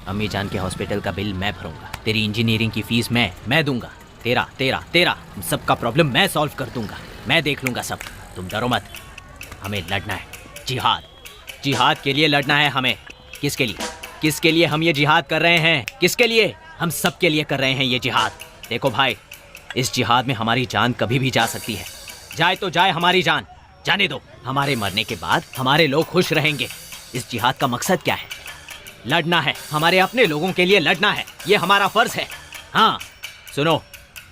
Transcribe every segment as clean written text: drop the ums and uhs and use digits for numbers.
अम्मी जान के हॉस्पिटल का बिल मैं भरूंगा, तेरी इंजीनियरिंग की फीस मैं दूंगा, तेरा तेरा तेरा सबका प्रॉब्लम मैं सॉल्व कर दूंगा, मैं देख लूंगा सब। तुम डरो मत, हमें लड़ना है, जिहाद, जिहाद के लिए लड़ना है हमें। किसके लिए? किसके लिए हम ये जिहाद कर रहे हैं? किसके लिए? हम सब के लिए कर रहे हैं ये जिहाद। देखो भाई, इस जिहाद में हमारी जान कभी भी जा सकती है, जाए तो जाए हमारी जान, जाने दो। हमारे मरने के बाद हमारे लोग खुश रहेंगे। इस जिहाद का मकसद क्या है? लड़ना है, हमारे अपने लोगों के लिए लड़ना है, ये हमारा फर्ज है। हाँ सुनो,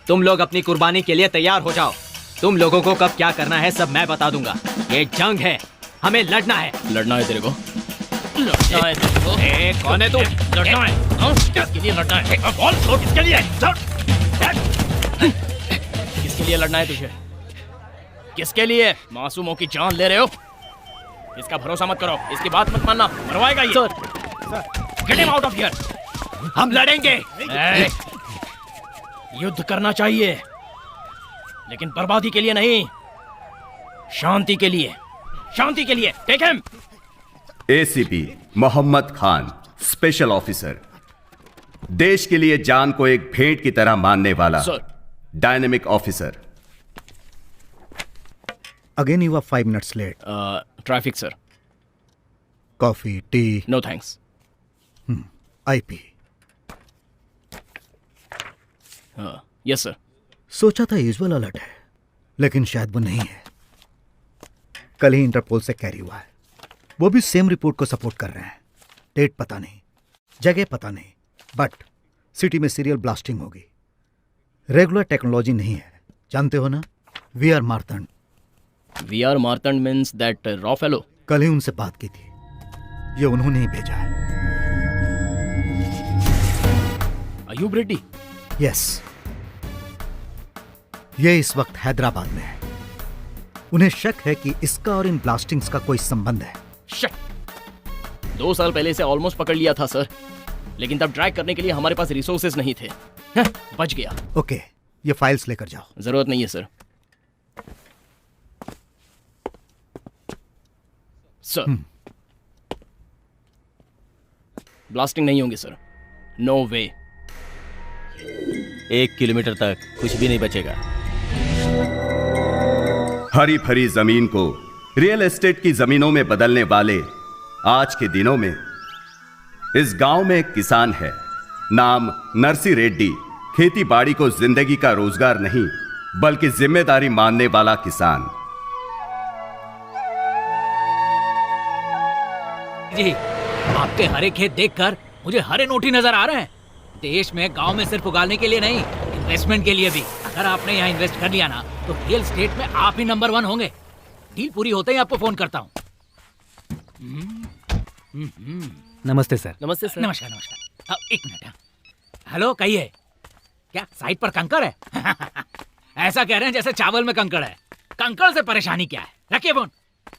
तुम लोग अपनी कुर्बानी के लिए तैयार हो जाओ। तुम लोगों को कब क्या करना है सब मैं बता दूंगा। ये जंग है, हमें लड़ना है। लड़ना है तेरे को? लड़ना है तेरे को? कौन है तू? लड़ना है? किसके लिए लड़ना है? बोल, किसके लिए? किसके लिए लड़ना है तुझे? किसके लिए? मासूमों की जान ले रहे हो? इसका भरोसा मत करो, इसकी बात मत मानना, मरवाएगा ये। Get him out of here. हम लड़ेंगे। युद्ध करना चाहिए, लेकिन बर्बादी के लिए नहीं, शांति के लिए, शांति के लिए। Take him. ACP Mohammad Khan, special officer, देश के लिए जान को एक भेंट की तरह मानने वाला dynamic officer. Again you are 5 minutes late. Traffic sir. Coffee, tea. No thanks. IP. Yes sir. सोचा था यूजुअल अलर्ट है, लेकिन शायद वो नहीं है। कल ही इंटरपोल से कैरी हुआ है, वो भी सेम रिपोर्ट को सपोर्ट कर रहे हैं। डेट पता नहीं, जगह पता नहीं, बट सिटी में सीरियल ब्लास्टिंग होगी। रेगुलर टेक्नोलॉजी नहीं है, जानते हो ना? We are Martand. We are Martand means that रॉ फेलो। कल ही उनसे बात की थी, ये उन्होंने ही भेजा है। अयूब रेड्डी? यस, ये इस वक्त हैदराबाद में है। उन्हें शक है कि इसका और इन ब्लास्टिंग्स का कोई संबंध है। शक? 2 साल पहले इसे ऑलमोस्ट पकड़ लिया था सर, लेकिन तब ट्रैक करने के लिए हमारे पास रिसोर्सेज नहीं थे। बच गया। ओके, ये फाइल्स लेकर जाओ। जरूरत नहीं है सर। सर ब्लास्टिंग नहीं होंगे सर, नो वे। 1 किलोमीटर तक कुछ भी नहीं बचेगा। हरी भरी जमीन को रियल एस्टेट की जमीनों में बदलने वाले आज के दिनों में इस गांव में एक किसान है, नाम नरसी रेड्डी। खेती बाड़ी को जिंदगी का रोजगार नहीं बल्कि जिम्मेदारी मानने वाला किसान। जी, आपके हरे खेत देखकर मुझे हरे नोटी नजर आ रहे हैं। देश में, गांव में सिर्फ उगाने के लिए नहीं, इन्वेस्टमेंट के लिए भी। अगर आपने यहाँ इन्वेस्ट कर लिया ना, तो रियल एस्टेट में आप ही नंबर 1 होंगे। डील पूरी होते ही आपको फोन करता हूँ। नमस्ते सर। नमस्ते सर। नमस्कार नमस्कार। 1 मिनट। हेलो, कहिए। क्या साइड पर कंकड़ है? ऐसा कह रहे हैं जैसे चावल में कंकड़ है। कंकड़ से परेशानी क्या है? रखिए फोन।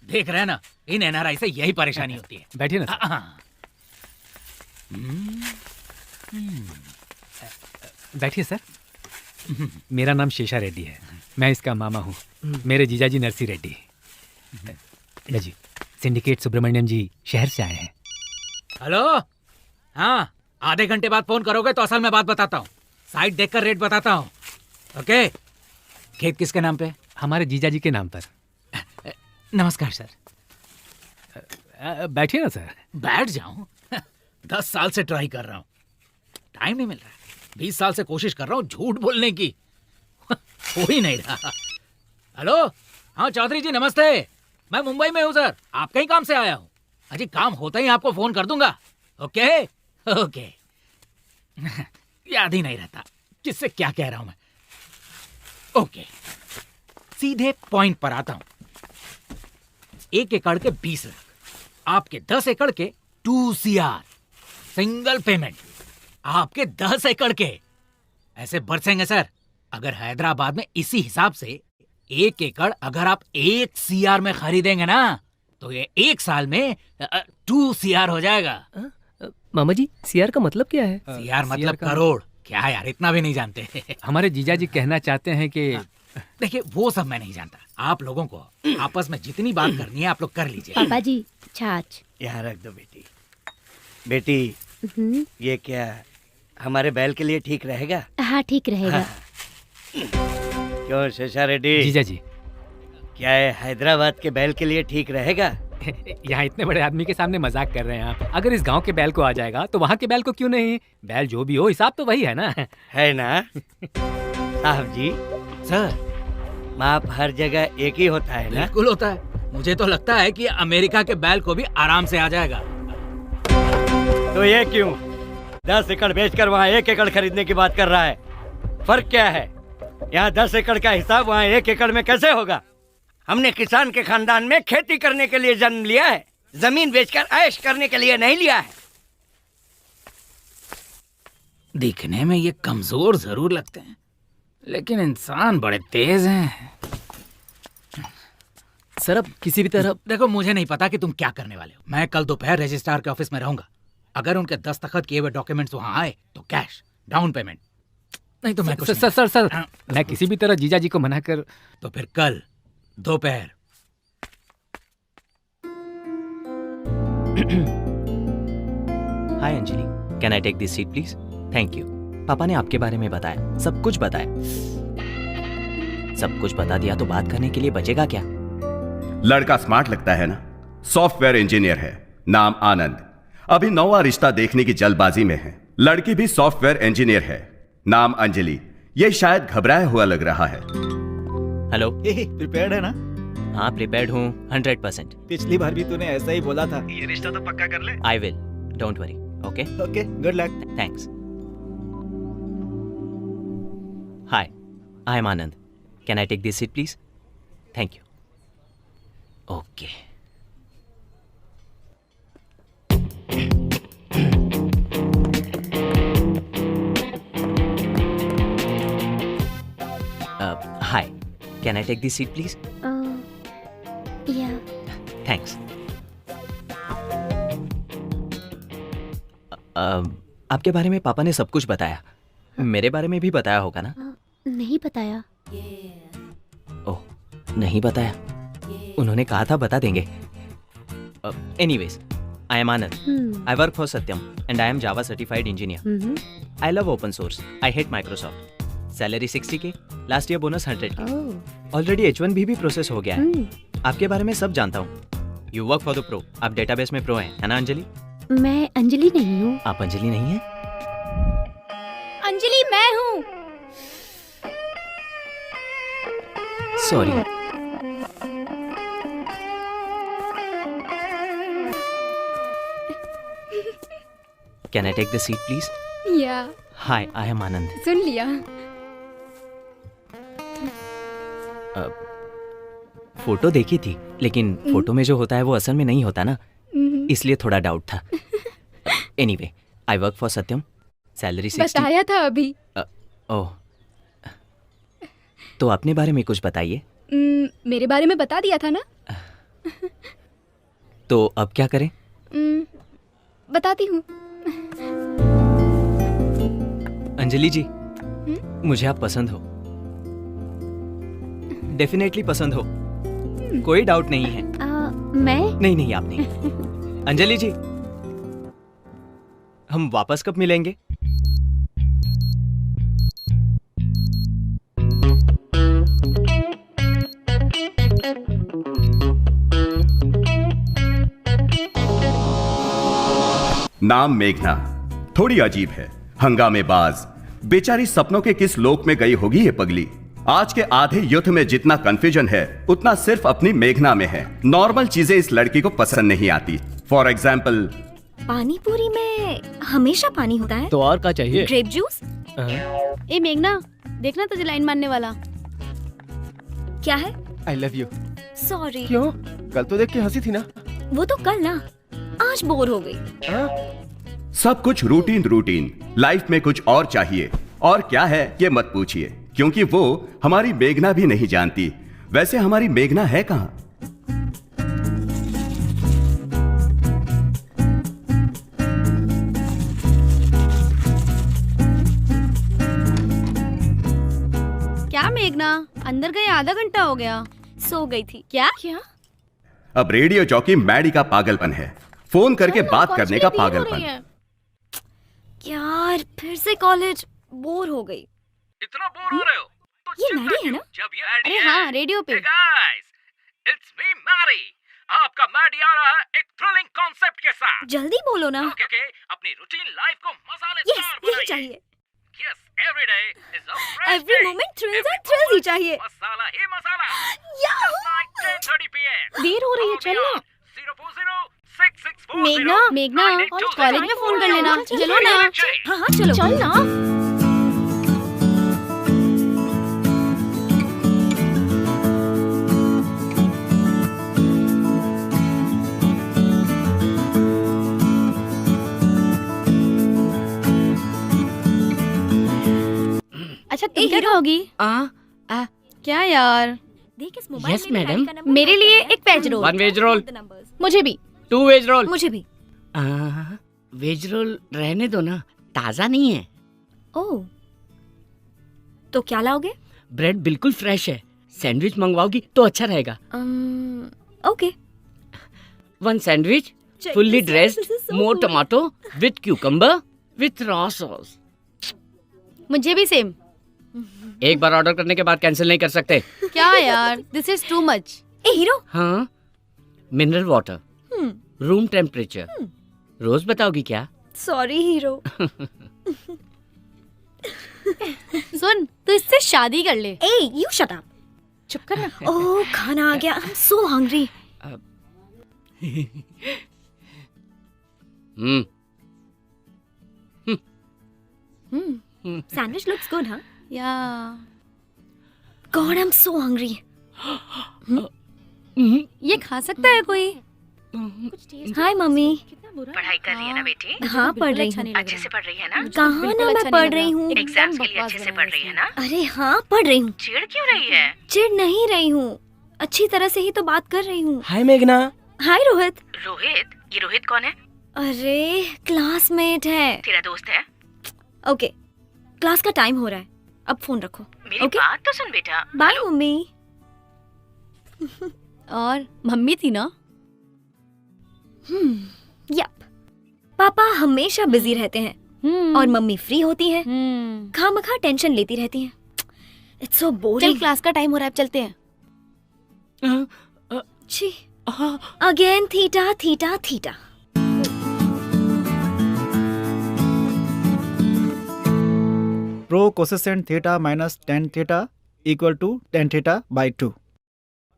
देख रहे हैं ना, इन एनआरआई से यही परेशानी होती है। बैठिए ना सर। बैठिए सर। मेरा नाम शेषा रेड्डी है, मैं इसका मामा हूँ। मेरे जीजाजी नरसी रेड्डी। जी, सिंडिकेट सुब्रमण्यम जी शहर से आए हैं। हेलो, हाँ, आधे घंटे बाद फोन करोगे तो असल में बात बताता हूँ। साइट देखकर रेट बताता हूँ। ओके। खेत किसके नाम पे? हमारे जीजाजी के नाम पर। नमस्कार सर। बैठिए ना सर। बैठ जाऊं? 10 साल से ट्राई कर रहा हूँ, टाइम नहीं मिल रहा है। 20 साल से कोशिश कर रहा हूँ झूठ बोलने की, हो ही नहीं रहा। हेलो, हाँ चौधरी जी नमस्ते। मैं मुंबई में हूँ सर, आपके ही काम से आया हूँ। अजी काम होता ही आपको फोन कर दूंगा। Okay okay. याद ही नहीं रहता किससे क्या कह रहा हूं मैं। ओके, सीधे पॉइंट पर आता हूं। 1 एकड़ के 20 लाख, आपके 10 एकड़ के 2 CR, सिंगल पेमेंट। आपके 10 एकड़ के ऐसे बरसेंगे सर। अगर हैदराबाद में इसी हिसाब से 1 एकड़ अगर आप 1 CR में खरीदेंगे ना, तो ये 1 साल में 2 CR हो जाएगा। मामा जी, CR का मतलब क्या है? CR मतलब करोड़। क्या यार, इतना भी नहीं जानते? हमारे जीजाजी कहना चाहते हैं कि देखिए, वो सब मैं नहीं जानता। आप लोगों को आपस में जितनी बात करनी है आप लोग कर लीजिए। पापा जी, छाछ। यहाँ रख दो बेटी। बेटी, ये क्या हमारे बैल के लिए ठीक रहेगा? हाँ ठीक रहेगा। क्यों शेषा रेड्डी, जीजा जी, क्या है हैदराबाद के बैल के लिए ठीक रहेगा? यहाँ इतने बड़े आदमी के सामने मजाक कर रहे हैं आप। अगर इस गांव के बैल को आ जाएगा तो वहाँ के बैल को क्यों नहीं? बैल जो भी हो, हिसाब तो वही है ना। है ना साहब जी? सर, माप हर जगह एक ही होता है ना? बिल्कुल होता है। मुझे तो लगता है कि अमेरिका के बैल को भी आराम से आ जाएगा। तो ये क्यों 10 एकड़ बेचकर वहाँ 1 एकड़ खरीदने की बात कर रहा है? फर्क क्या है? यहाँ 10 एकड़ का हिसाब वहाँ 1 एकड़ में कैसे होगा? हमने किसान के खानदान में खेती करने के लिए जन्म लिया है, जमीन बेचकर ऐश करने के लिए नहीं लिया है। दिखने में ये कमजोर जरूर लगते हैं, लेकिन इंसान बड़े तेज हैं। सर अब किसी भी तरह देखो, मुझे नहीं पता कि तुम क्या करने वाले हो। मैं कल दोपहर रजिस्ट्रार के ऑफिस में रहूंगा। अगर उनके दस्तखत किए हुए डॉक्यूमेंट्स वहां आए तो कैश डाउन पेमेंट, नहीं तो मैं कुछ सर सर सर, मैं किसी भी तरह जीजा जी को मना कर। तो फिर कल दोपहर। Hi Anjali, can I take this seat please? Thank you. पापा ने आपके बारे में बताया, सब कुछ बताया। सब कुछ बता दिया तो बात करने के लिए बचेगा क्या? लड़का स्मार्ट लगता है ना? सॉफ्टवेयर इंजीनियर है, नाम आनंद। अभी नौवा रिश्ता देखने की जल्दबाजी में है। लड़की भी सॉफ्टवेयर इंजीनियर है, नाम अंजलि। ये शायद घबराया हुआ लग रहा है। हेलो, प्रिपेयर्ड है ना? हाँ प्रिपेयर्ड हूँ 100%। पिछली बार भी तूने ऐसा ही बोला था। ये रिश्ता तो पक्का कर ले। I will, don't worry. Okay okay, good luck. Thanks. Hi, I am Anand. Can I take this seat please? Thank you. Okay. Hi, can I take this seat please? Yeah thanks. आपके बारे में पापा ने सब कुछ बताया। मेरे बारे में भी बताया होगा ना? नहीं बताया। ओह, नहीं बताया। उन्होंने कहा था बता देंगे। Anyways, I am Anand. I work for Satyam and I am Java certified engineer. I love open source. I hate Microsoft. Salary 60K, last year bonus 100K। Already H1B भी प्रोसेस हो गया है। आपके बारे में सब जानता हूँ। You work for the pro. आप डेटाबेस में प्रो हैं, है ना अंजलि? मैं अंजलि नहीं हूँ। आप अंजलि नहीं हैं? अंजलि मैं हूँ। Sorry. Can I take the seat please? Yeah hi, I am आनंद। सुन लिया। फोटो देखी थी, लेकिन फोटो में जो होता है वो असल में नहीं होता ना, इसलिए थोड़ा डाउट था। Anyway, I work for Satyam. Salary 60। बताया था अभी। ओह, तो अपने बारे में कुछ बताइए। मेरे बारे में बता दिया था ना। तो अब क्या करें? बताती हूँ। अंजलि जी, मुझे आप पसंद हो। डेफिनेटली पसंद हो, कोई डाउट नहीं है। मैं नहीं, आप नहीं। अंजलि जी, हम वापस कब मिलेंगे? नाम मेघना, थोड़ी अजीब है, हंगामेबाज। बेचारी सपनों के किस लोक में गई होगी ये पगली। आज के आधे युद्ध में जितना कंफ्यूजन है उतना सिर्फ अपनी मेघना में है। नॉर्मल चीजें इस लड़की को पसंद नहीं आती। फॉर एग्जाम्पल, पानी पूरी में हमेशा पानी होता है। तो और क्या चाहिए? Grape juice. ए मेघना, देखना तुझे लाइन मारने वाला। क्या है? आई लव यू। सॉरी। क्यों? कल तो देख के हंसी थी ना। वो तो कल ना, आज बोर हो गई। सब कुछ रूटीन। लाइफ में कुछ और चाहिए, और क्या है ये मत पूछिए, क्योंकि वो हमारी मेघना भी नहीं जानती। वैसे हमारी मेघना है कहां? क्या मेघना, अंदर गए आधा घंटा हो गया। सो गई थी क्या? अब रेडियो जॉकी मैडी का पागलपन है, फोन करके बात करने का पागलपन। यार फिर से कॉलेज, बोर हो गई। इतना बोर हो रहे हो तो ये चिंता मैडी है क्यों? ना? जब ये मैडी अरे है। हाँ, रेडियो पे। Hey guys, it's me Maddie. आपका मैडी आ रहा है एक थ्रिलिंग कॉन्सेप्ट के साथ। जल्दी बोलो ना। ओके, अपनी रूटीन लाइफ को यस, मसालेदार यही बनाइए। चाहिए। Yes, every day is a fresh every day. Moment thrills Every and thrills he moment चाहिए। मसाला ही मसाला। याहू! Night 10:30 PM। देर हो रही है, चल ना। 040-6640। मेघना, कॉलेज में फोन कर लेना। चलो ना। हाँ हाँ चलो। चल ना। अच्छा तुम क्या खाओगी? क्या यार? देख इस मोबाइल Yes, में भी madam. गाड़ी का नंबर मेरे लिए एक वेज रोल। 1 वेज रोल, मुझे भी। 2 वेज रोल। मुझे भी। वेज रोल रहने दो ना, ताजा नहीं है। ओह, तो क्या लाओगे? ब्रेड बिल्कुल फ्रेश है। सैंडविच मंगवाओगी तो अच्छा रहेगा। Okay. 1 sandwich, fully dressed, more tomato with cucumber with raw sauce. मुझे भी सेम। एक बार ऑर्डर करने के बाद कैंसिल नहीं कर सकते। क्या यार, दिस इज टू मच। ए हीरो। हाँ, मिनरल वाटर, रूम टेम्परेचर। रोज बताओगी क्या? Sorry hero. सुन, तू इससे शादी कर ले। ए यू शट अप। चुप कर ना। ओह खाना आ गया। I am so hungry. Sandwich looks good, huh? Yeah. God, I'm so hungry. ये खा सकता है कोई? हाय मम्मी। पढ़ाई कर रही है ना बेटी? हाँ पढ़ रही हूँ। अच्छे से पढ़ रही है ना? कहाँ ना मैं पढ़ रही हूँ। एग्जाम्स के लिए अच्छे से पढ़ रही है ना? अरे हाँ पढ़ रही हूँ। चिढ़ क्यों रही है? चिढ़ नहीं रही हूँ, अच्छी तरह से ही तो बात कर रही हूँ। हाय मेघना। हाय रोहित। रोहित? ये रोहित कौन है? अरे क्लासमेट है। तेरा दोस्त है? ओके, क्लास का टाइम हो रहा है, अब फोन रखो। मेरी बात तो सुन बेटा। Bye mummy. और मम्मी थी ना? यप। पापा हमेशा बिजी रहते हैं और मम्मी फ्री होती हैं। खामखा टेंशन लेती रहती हैं। It's so boring. चल क्लास का टाइम हो रहा है, अब चलते हैं। छी। Again theta theta theta. Pro cosecant theta minus tan theta equal to tan theta by 2।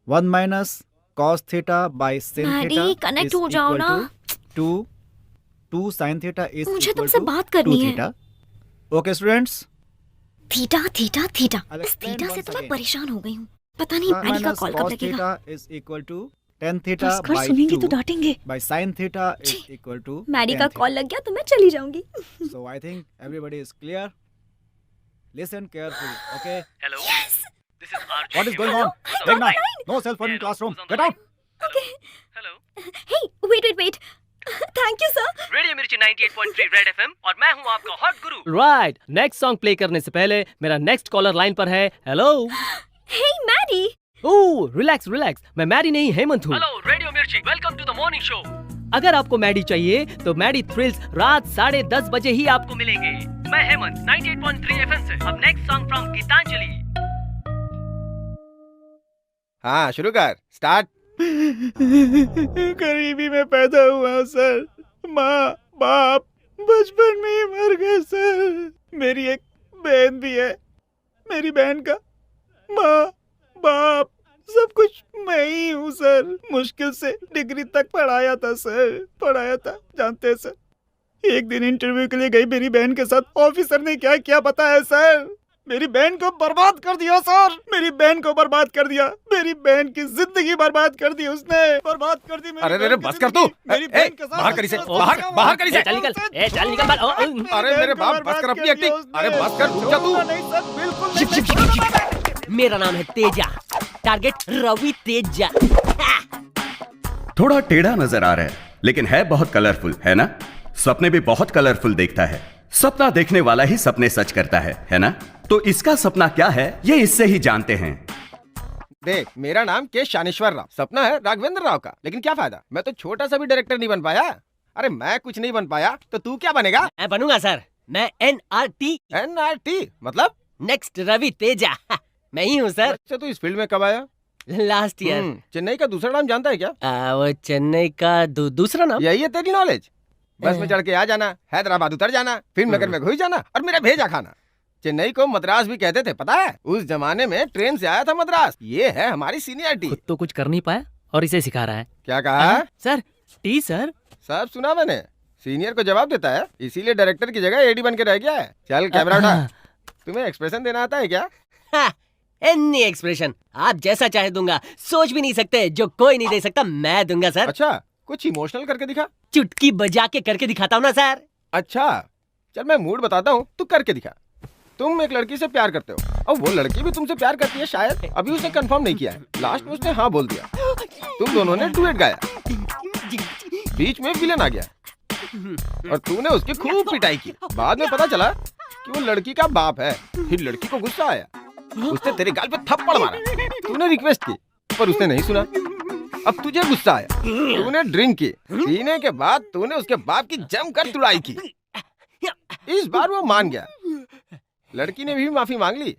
1 minus cos theta by sin Maddy, theta connect हो जाओ ना। 2 sin थीटा इज मुझे तुमसे बात करनी है। Theta. Okay students, theta theta theta. I'll इस explain theta से once तो मैं again. परेशान हो गई हूँ। पता नहीं मैडी का कॉल कब लगेगा। Is equal to tan theta बस घर बाई सुनेंगे 2 तो डांटेंगे। By sin theta is equal to Maddy का कॉल लग गया तो मैं चली जाऊंगी। So I think everybody is clear. Listen carefully, okay? Hello. Yes. This is RJ. What is going on? Meghna, no cell phone in classroom. Get out. Okay. Hello. Hey, wait. Thank you, sir. Radio मिर्ची 98.3 red FM और मैं हूँ आपका hot गुरु। Right, next song play करने से पहले मेरा next collar line पर है। Hello. Hey, Maddie. Oh relax, मैं मैडी नहीं हेमंत हूँ। Hello radio Mirchi, welcome to the morning show. अगर आपको मैडी चाहिए तो मैडी थ्रिल्स रात 10:30 बजे ही आपको आपको मिलेंगे। मैं हेमंत 98.3 एफएम से। अब नेक्स्ट सॉन्ग फ्रॉम गीतांजलि। हाँ शुरू कर, स्टार्ट। गरीबी में पैदा हुआ सर। माँ बाप बचपन में ही मर गए सर। मेरी एक बहन भी है। मेरी बहन का माँ बाप सब कुछ मैं ही हूँ सर। मुश्किल से डिग्री तक पढ़ाया था जानते हैं सर। एक दिन इंटरव्यू के लिए गई मेरी बहन के साथ, ऑफिसर ने क्या क्या बताया सर। मेरी बहन को बर्बाद कर दिया सर। मेरी बहन की जिंदगी बर्बाद कर दी उसने। बर्बाद कर दी मेरी अरे बहन की बस कर तू। जिंदगी। मेरी बहन के साथ बाहर कर इसे, सब बाहर कुछ बाहर कर इसे। चल निकल, चल निकल बाहर। अरे मेरे बाप, बस कर अपनी एक्टिंग। अरे बस कर, रुक जा तू। नहीं सर, बिल्कुल नहीं। मेरा नाम है तेजा, टारगेट रवि तेजा। थोड़ा टेढ़ा नजर आ रहा है लेकिन है बहुत कलरफुल, है ना? सपने भी बहुत कलरफुल देखता है। सपना देखने वाला ही सपने सच करता है ना? तो इसका सपना क्या है ये इससे ही जानते हैं। देख, मेरा नाम के शानेश्वर राव, सपना है राघवेंद्र राव का, लेकिन क्या फायदा, मैं तो छोटा सा भी डायरेक्टर नहीं बन पाया। अरे मैं कुछ नहीं बन पाया तो तू क्या बनेगा? मैं बनूंगा सर, मैं NRT NRT मतलब? नेक्स्ट रवि तेजा मैं ही हूँ सर। अच्छा, तो इस फील्ड में कब आया? Last year. चेन्नई का दूसरा नाम जानता है क्या? वो चेन्नई का दूसरा नाम? यही है तेरी नॉलेज? बस में चढ़ के आ जाना, हैदराबाद उतर जाना, फिल्म नगर में घुस जाना और मेरा भेजा खाना। चेन्नई को मद्रास भी कहते थे, पता है? उस जमाने में ट्रेन से आया था मद्रास। ये है हमारी सीनियरिटी। खुद तो कुछ कर नहीं पाया और इसे सिखा रहा है। क्या कहा? Sir T sir. सब सुना मैंने। सीनियर को जवाब देता है, इसीलिए डायरेक्टर की जगह एडी बन के रह गया है। चल कैमरा उठा। तुम्हें एक्सप्रेशन देना आता है क्या? एनी एक्सप्रेशन आप जैसा चाहे दूंगा। सोच भी नहीं सकते, जो कोई नहीं दे सकता मैं दूंगा सर। अच्छा, कुछ इमोशनल करके दिखा। चुटकी बजा के करके दिखाता हूँ ना सर। अच्छा चल, मैं मूड बताता हूँ, तू करके दिखा। तुम एक लड़की से प्यार करते हो और वो लड़की भी तुमसे प्यार करती है शायद। अभी उसने कंफर्म नहीं किया है, लास्ट में उसने हाँ बोल दिया। तुम दोनों ने डुएट गाया, बीच में विलन आ गया और तूने उसकी खूब पिटाई की। बाद में पता चला कि वो लड़की का बाप है। फिर लड़की को गुस्सा आया, उसने तेरे गाल पे थप्पड़ मारा। तूने रिक्वेस्ट की पर उसने नहीं सुना। अब तुझे गुस्सा आया, तूने ड्रिंक की। पीने के बाद तूने उसके बाप की जमकर तुड़ाई की। इस बार वो मान गया, लड़की ने भी माफी मांग ली।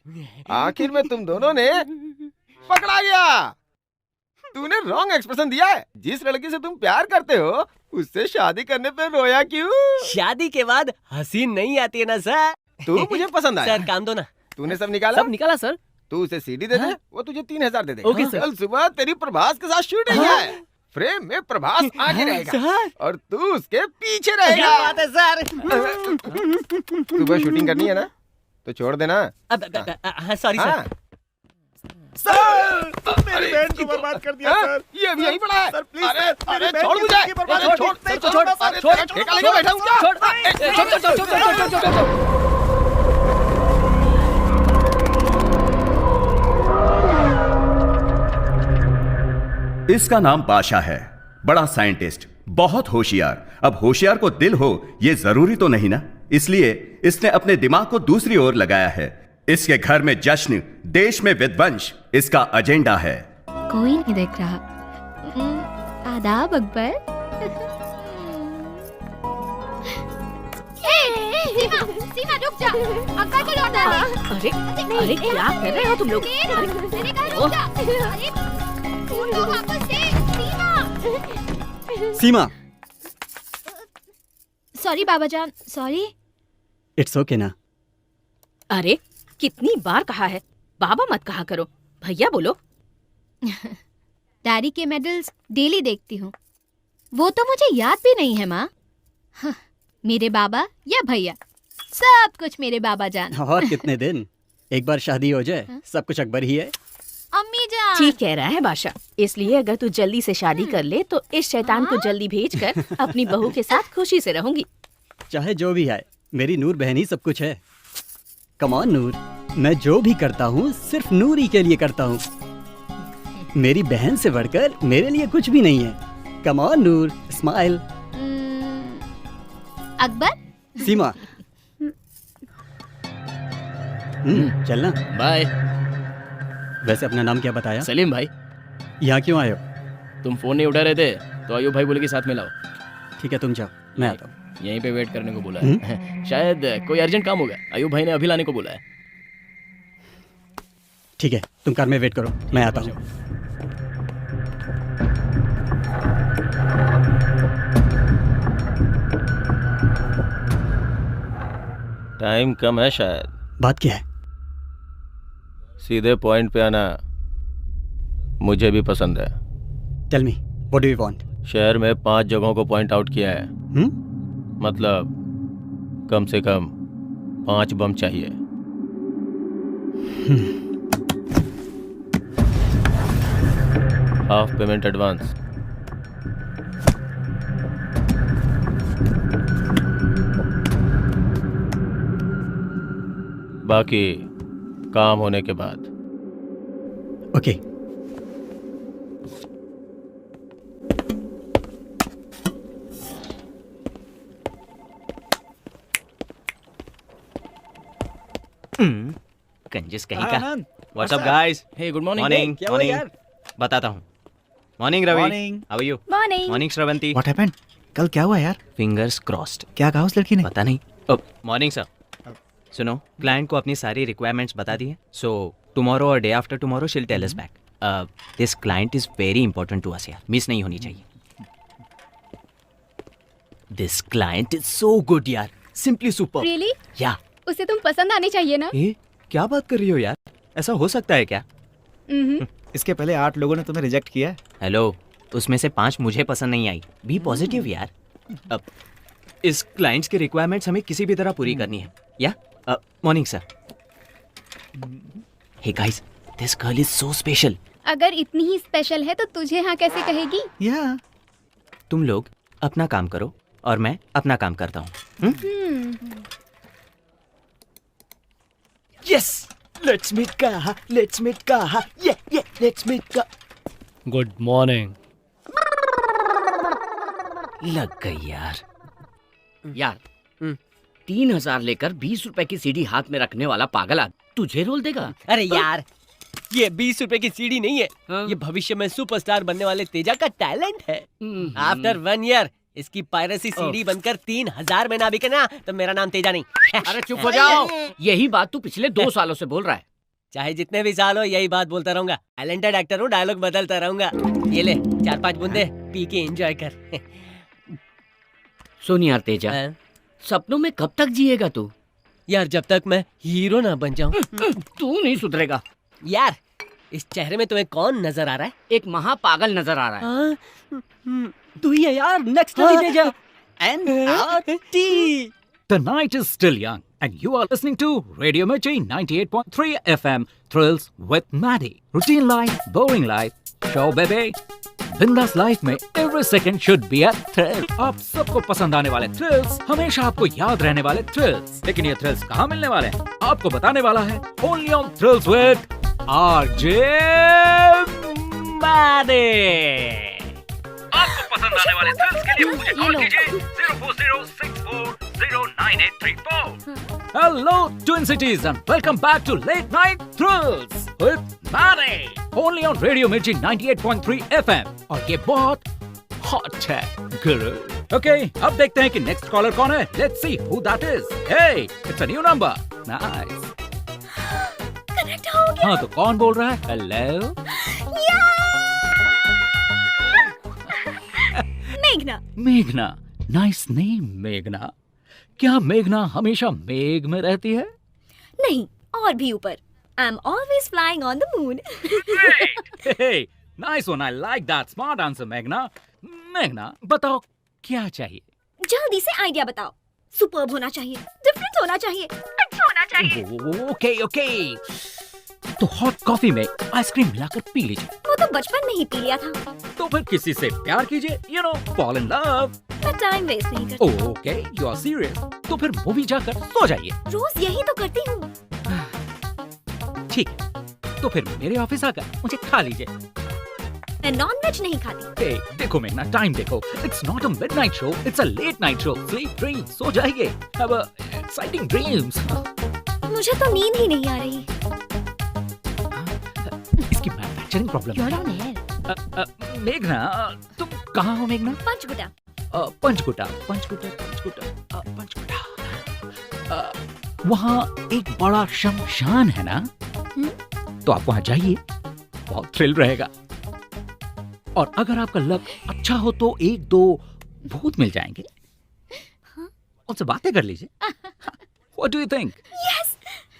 आखिर में तुम दोनों ने पकड़ा गया। तूने रॉन्ग एक्सप्रेशन दिया है। जिस लड़की से तुम प्यार करते हो उससे शादी करने पे रोया क्यों? शादी के बाद हंसी नहीं आती है ना सर। तू मुझे पसंद आया। सर काम दो ना। तूने सब निकाला? सब निकाला सर। तू उसे सीडी दे दे, वो तुझे 3000 दे देगा। Okay sir. कल सुबह तेरी प्रभास के साथ शूटिंग है। फ्रेम में प्रभास आगे रहेगा और तू उसके पीछे रहेगा। क्या बात है सर। सुबह शूटिंग करनी है ना, तो छोड़ देना। Sorry sir. मेरी बहन को बर्बाद कर दिया सर। ये अभी यहीं पड़ा है सर, प्लीज। अरे छोड़ मुझे। छोड़ ठेका लेके बैठा हूँ क्या? इसका नाम बादशाह है, बड़ा साइंटिस्ट, बहुत होशियार। अब होशियार को दिल हो ये जरूरी तो नहीं ना, इसलिए इसने अपने दिमाग को दूसरी ओर लगाया है। इसके घर में जश्न, देश में विध्वंस, इसका एजेंडा है। कोई नहीं देख रहा। आदाब अकबर। सीमा रुक जा, अकबर को लौटा दे। अरे क्या कर रहे हो तुम लोग? मैंने कहा रुक जा। अरे फोन को वापस दे, सीमा। सीमा, सॉरी बाबा जान, सॉरी। इट्स ओके ना। अरे कितनी बार कहा है बाबा मत कहा करो, भैया बोलो। डैडी के मेडल्स डेली देखती हूँ, वो तो मुझे याद भी नहीं है माँ। हाँ, मेरे बाबा या भैया, सब कुछ मेरे बाबा जान। और कितने दिन, एक बार शादी हो जाए सब कुछ अकबर ही है। अम्मी जान। ठीक कह रहा है बादशाह, इसलिए अगर तू जल्दी से शादी कर ले तो इस शैतान को जल्दी भेजकर अपनी बहू के साथ खुशी से रहूंगी। चाहे जो भी है, मेरी नूर बहन ही सब कुछ है। कम ऑन नूर, मैं जो भी करता हूँ सिर्फ नूर ही के लिए करता हूँ। मेरी बहन से बढ़कर मेरे लिए कुछ भी नहीं है। Come on Noor, smile. Akbar. Seema, चलना। बाय। वैसे अपना नाम क्या बताया? सलीम भाई। यहाँ क्यों आए हो? तुम फोन नहीं उठा रहे थे तो अयूब भाई बोले कि साथ में लाओ। ठीक है, तुम जाओ, मैं आता हूँ। यहीं पे वेट करने को बोला है। शायद कोई अर्जेंट काम होगा, अयूब भाई ने अभी लाने को बोला है। ठीक है, तुम कार में वेट करो, मैं आता हूँ। टाइम कम है शायद। बात क्या है? सीधे पॉइंट पे आना मुझे भी पसंद है। Tell me, what do you want? शहर में 5 जगहों को पॉइंट आउट किया है। मतलब कम से कम 5 बम चाहिए। Half payment advance. बाकी काम होने के बाद। ओके। कंजूस कहीं का। What's up guys? Hey good morning. Morning. Morning बताता हूँ। Morning Ravi. How are you? Morning. Morning Shravanthi. What happened? कल क्या हुआ यार? Fingers crossed. क्या कहा उस लड़की ने? पता नहीं, मॉर्निंग सर। सुनो, क्लाइंट को अपनी सारी रिक्वायरमेंट्स बता दी है, सो टुमारो और day after tomorrow she'll tell us back. This client is very important to us यार, मिस नहीं होनी चाहिए। This client is so good यार, सिंपली सुपर। रियली? या उसे तुम पसंद आनी चाहिए ना? ए, क्या बात कर रही हो यार, ऐसा हो सकता है क्या? इसके पहले 8 लोगों ने तुम्हें रिजेक्ट किया है। हेलो, उसमें से 5 मुझे पसंद नहीं आई। बी पॉजिटिव यार। अब इस क्लाइंट्स की रिक्वायरमेंट्स हमें किसी भी तरह पूरी करनी है। Yeah morning sir. Hey guys, this girl is so special. अगर इतनी ही स्पेशल है तो तुझे हाँ कैसे कहेगी? या तुम लोग अपना काम करो और मैं अपना काम करता हूँ। यस, लेट्स मीट काहा, लेट्स मीट काहा, ये लेट्स मीट का। Good morning. लग गई यार। यार 3,000 लेकर 20 रुपए की सीडी हाथ में रखने वाला पागल तुझे रोल देगा? अरे यार, ये 20 रुपए की सीडी नहीं है, ये भविष्य में सुपरस्टार बनने वाले तेजा का टैलेंट है। आफ्टर 1 ईयर इसकी पायरेसी सीडी बनकर 3,000 में ना बिके ना तो मेरा नाम तेजा नहीं। अरे चुप हो जाओ, यही बात तू पिछले 2 सालों से बोल रहा है। चाहे जितने भी साल हो यही बात बोलता रहूंगा। टैलेंटेड एक्टर हूँ, डायलॉग बदलता रहूंगा। ये ले 4-5 बूंदे पी के एंजॉय कर। सुन यार तेजा, सपनों में कब तक जिएगा तू? यार जब तक मैं हीरो ना बन जाऊं। तू नहीं सुधरेगा। यार इस चेहरे में तुम्हें कौन नजर आ रहा है? एक महा पागल नजर आ रहा है। तू ही है यार, next Teja. NRT. The night is still young and you are listening to Radio Mirchi 98.3 FM. Thrills with Maddie. Routine life, boring life, show baby. बिंदास लाइफ में every second should be a thrill. आप सबको पसंद आने वाले thrills, हमेशा आपको याद रहने वाले थ्रिल्स। लेकिन ये थ्रिल्स कहाँ मिलने वाले हैं? आपको बताने वाला है Only on Thrills with RJ Maddie. आपको पसंद आने वाले थ्रिल्स के लिए मुझे कॉल कीजिए 04064098834. Hello Twin Cities and welcome back to Late Night Thrills with Maddie. Only on Radio Mirchi 98.3 FM. और ये बहुत hot है गुरु. Okay, अब देखते हैं कि next caller कौन है. Let's see who that is. Hey, it's a new number. Nice. Connect हो गया। हाँ तो कौन बोल रहा है? Hello. मेघना। मेघना, नाइस नेम मेघना। क्या मेघना हमेशा मेघ में रहती है? नहीं, और भी ऊपर। I'm always flying on the moon. Hey, nice one. I like that smart answer, मेघना. मेघना, बताओ क्या चाहिए? जल्दी से आइडिया बताओ। सुपर्ब होना चाहिए, डिफरेंट होना चाहिए, अच्छा होना चाहिए। Okay okay. तो हॉट कॉफी में आइसक्रीम मिलाकर पी लीजिए। वो तो बचपन में ही पी लिया था। तो फिर किसी से प्यार कीजिए, you know, fall in love. मैं टाइम वेस्ट नहीं करती। Okay, you are serious. तो फिर मूवी जाकर सो जाइए। रोज यही तो करती हूँ। ठीक, तो फिर मेरे ऑफिस आकर मुझे खा लीजिए। मैं नॉन-वेज नहीं खाती। Hey, देखो मेघना, टाइम देखो। It's not a midnight show, it's a late night show. Sleep, dream, सो जाइए। Have a exciting dreams. मुझे तो नींद ही नहीं आ रही। इसकी मैन्युफैक्चरिंग प्रॉब्लम है। मेघना, तुम कहाँ हो मेघना? पंचकुटा। पंचकुटा। वहाँ एक बड़ा शमशान है ना? तो आप वहाँ जाइए, बहुत थ्रिल रहेगा। और अगर आपका लक अच्छा हो तो 1-2 भूत मिल जाएंगे। उनसे बातें कर लीजिए। What do you think? Yes.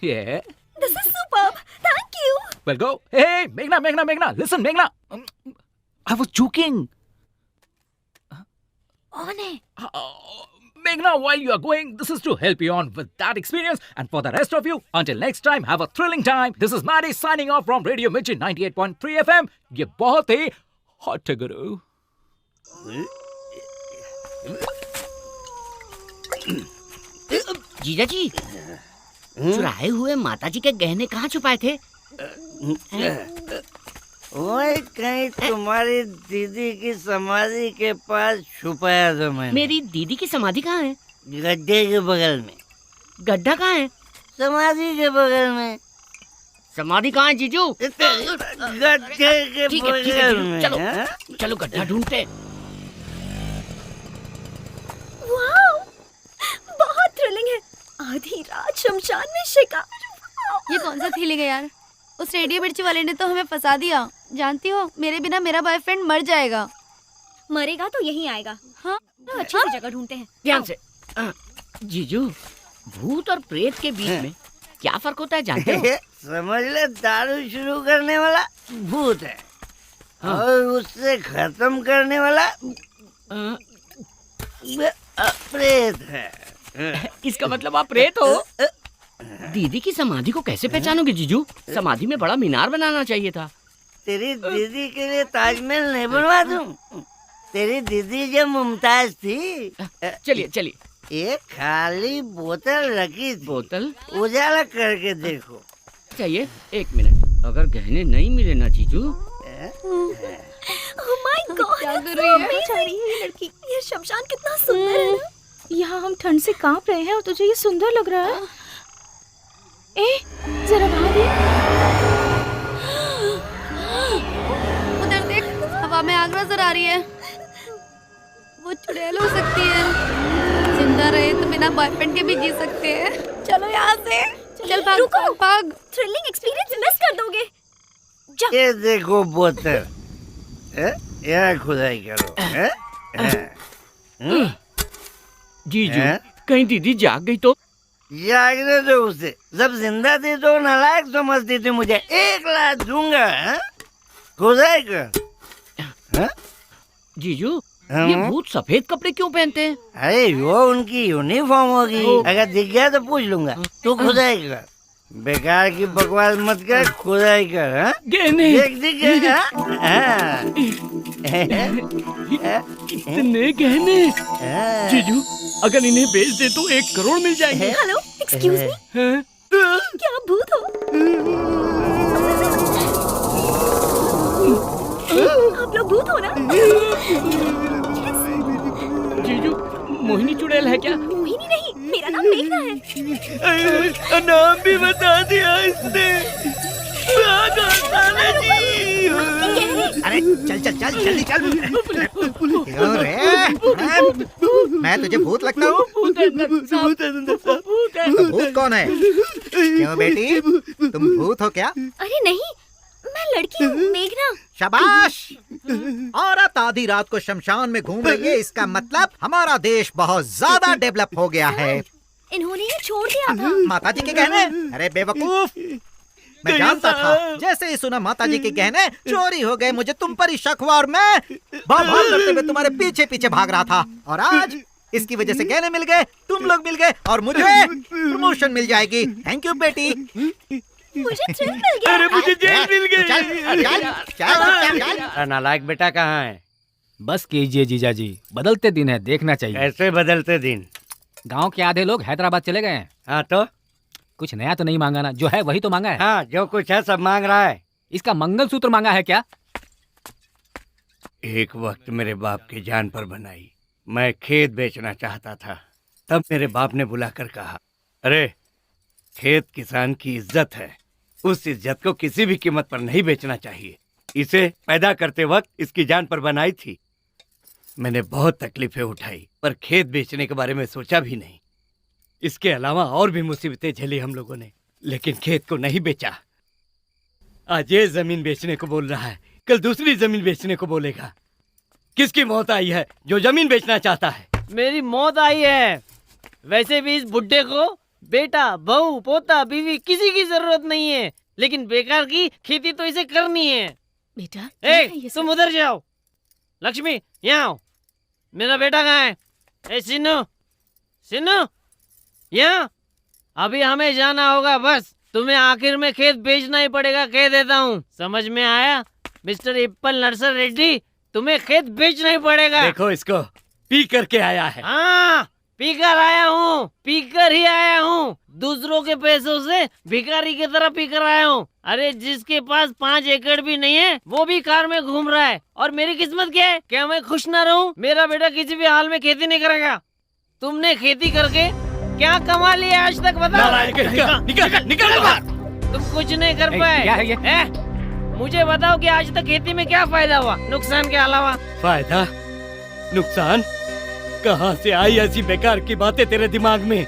Yeah. This is superb. Thank you. Well, go. Hey, Meghna. Listen, Meghna. I was joking. On है। Meghna, while you are going, this is to help you on with that experience. And for the rest of you, until next time, have a thrilling time. This is Maddie signing off from Radio Mirchi 98.3 FM. ये बहुत ही hot है गुरु। जीजा जी, चुराए हुए माताजी के गहने कहाँ छुपाए थे? वही कहीं तुम्हारी दीदी की समाधि के पास छुपाया था मैंने। मेरी दीदी की समाधि कहाँ है? गड्ढे के बगल में। गड्ढा कहाँ है? समाधि के बगल में। समाधि कहाँ है जीजू? गड्ढे के बगल में। चलो चलो गड्ढा ढूंढते। वाओ, बहुत थ्रिलिंग है। आधी रात शमशान में शिकार। ये कौन सा फीलिंग है यार? उस रेडियो मिर्ची वाले ने तो हमें फंसा दिया। जानती हो, मेरे बिना मेरा बॉयफ्रेंड मर जाएगा। मरेगा तो यहीं आएगा। हाँ, अच्छी सी जगह ढूंढते हैं। ध्यान से। जीजू, भूत और प्रेत के बीच में क्या फर्क होता है जानते हो? समझ ले, दारू शुरू करने वाला भूत है और उससे खत्म करने वाला प्रेत है। इसका मतलब आप प्रेत हो? दीदी की समाधि को कैसे पहचानोगे जीजू? समाधि में बड़ा मीनार बनाना चाहिए था। तेरी दीदी के लिए ताजमहल नहीं बनवा दूं? तेरी दीदी जब मुमताज थी। चलिए चलिए। एक खाली बोतल रखी थी। बोतल उजाला करके देखो। चाहिए 1 मिनट। अगर गहने नहीं मिले ना जीजू। Oh my God, क्या कर रही है? बेचारी है ये लड़की। ये शमशान कितना सुंदर है ना? यहाँ हम ठंड से कांप रहे हैं और तुझे ये सुंदर लग रहा है। ए, जरा बाहर देख। उधर देख, हवा में आग नजर आ रही है। वो चुड़ैल हो सकती है। जिंदा रहे तो बिना बॉयफ्रेंड के भी जी सकते हैं। चलो यहाँ से। चल भाग, रुको। भाग। थ्रिलिंग एक्सपीरियंस मिस कर दोगे। ये देखो बोतल। यहाँ खुदाई करो। जीजू, कहीं दीदी जाग गई तो? जागने दो उसे। जब जिंदा थी तो नालायक समझती थी मुझे। 1 लाख दूंगा। खुदाई कर। जीजू, ये भूत सफेद कपड़े क्यों पहनते हैं? अरे वो उनकी यूनिफॉर्म होगी। अगर दिख गया तो पूछ लूंगा। तू खुदाई कर। बेकार की बकवास मत कर, खुदाई कर। गहने दिख गया। इतने गहने। जीजू, अगर इन्हें बेच दे तो 1 करोड़ मिल जाएंगे। Hello, excuse me. क्या आप भूत हो? आप लोग भूत हो ना? जीजू, मोहिनी चुड़ैल है क्या? मोहिनी नहीं, मेरा नाम मेघना है। नाम भी बता दिया इसने। अरे चल चल चल जल्दी चल। क्यों रे? मैं तुझे भूत लगता हूँ? तो भूत कौन है? क्यों बेटी, तुम भूत हो क्या? अरे नहीं, मैं लड़की हूँ, मेघना। शाबाश। औरत आधी रात को शमशान में घूम रही है, इसका मतलब हमारा देश बहुत ज्यादा डेवलप हो गया है। इन्होंने ये छोड़ दिया था। माताजी के गहने? अरे बेवकूफ, मैं जानता था। जैसे ही सुना माताजी के गहने चोरी हो गए, मुझे तुम पर ही शक हुआ और मैं भाग करते हुए तुम्हारे पीछे पीछे भाग रहा था। और आज इसकी वजह से गहने मिल गए, तुम लोग मिल गए और मुझे प्रमोशन मिल जाएगी। थैंक यू बेटी। मुझे थ्रिल मिल गया। अरे मुझे जेल मिल गई। नालायक बेटा कहाँ है? बस कीजिए जीजा जी, बदलते दिन है, देखना चाहिए। कैसे बदलते दिन? गांव के आधे लोग हैदराबाद चले गए हैं। हाँ तो कुछ नया तो नहीं मांगा ना? जो है वही तो मांगा है। हाँ, जो कुछ है सब मांग रहा है। इसका मंगलसूत्र मांगा है क्या? एक वक्त मेरे बाप की जान पर बनाई। मैं खेत बेचना चाहता था, तब मेरे बाप ने बुलाकर कहा, अरे खेत किसान की इज्जत है, उस इज्जत को किसी भी कीमत पर नहीं बेचना चाहिए। इसे पैदा करते वक्त इसकी जान पर बनाई थी। मैंने बहुत तकलीफें उठाई, पर खेत बेचने के बारे में सोचा भी नहीं। इसके अलावा और भी मुसीबतें झेली हम लोगों ने, लेकिन खेत को नहीं बेचा। आज ये जमीन बेचने को बोल रहा है, कल दूसरी जमीन बेचने को बोलेगा। किसकी मौत आई है जो जमीन बेचना चाहता है? मेरी मौत आई है। वैसे भी इस बुड्ढे को बेटा, बहू, पोता, बीवी किसी की जरूरत नहीं है, लेकिन बेकार की खेती तो इसे करनी है। बेटा, तुम उधर जाओ। लक्ष्मी, यहाँ आओ। मेरा बेटा कहाँ है? ए सिन्नू, सिन्नू, यहाँ। अभी हमें जाना होगा, बस तुम्हें आखिर में खेत बेचना ही पड़ेगा, कह देता हूँ। समझ में आया मिस्टर इप्पल नरसर रेड्डी? तुम्हें खेत बेचना ही पड़ेगा। देखो इसको, पी करके आया है। हाँ, पीकर आया हूँ, पीकर ही आया हूँ। दूसरों के पैसों से भिखारी की तरह पीकर आया हूँ। अरे जिसके पास 5 एकड़ भी नहीं है वो भी कार में घूम रहा है। और मेरी किस्मत क्या है? क्या मैं खुश ना रहूं? मेरा बेटा किसी भी हाल में खेती नहीं करेगा। तुमने खेती करके क्या कमा लिया आज तक, बताओ। निकल बाहर। तुम कुछ नहीं कर पाए। क्या है ये? मुझे बताओ कि आज तक खेती में क्या फायदा हुआ, नुकसान के अलावा? फायदा, नुकसान? कहाँ से आई ऐसी बेकार की बातें तेरे दिमाग में?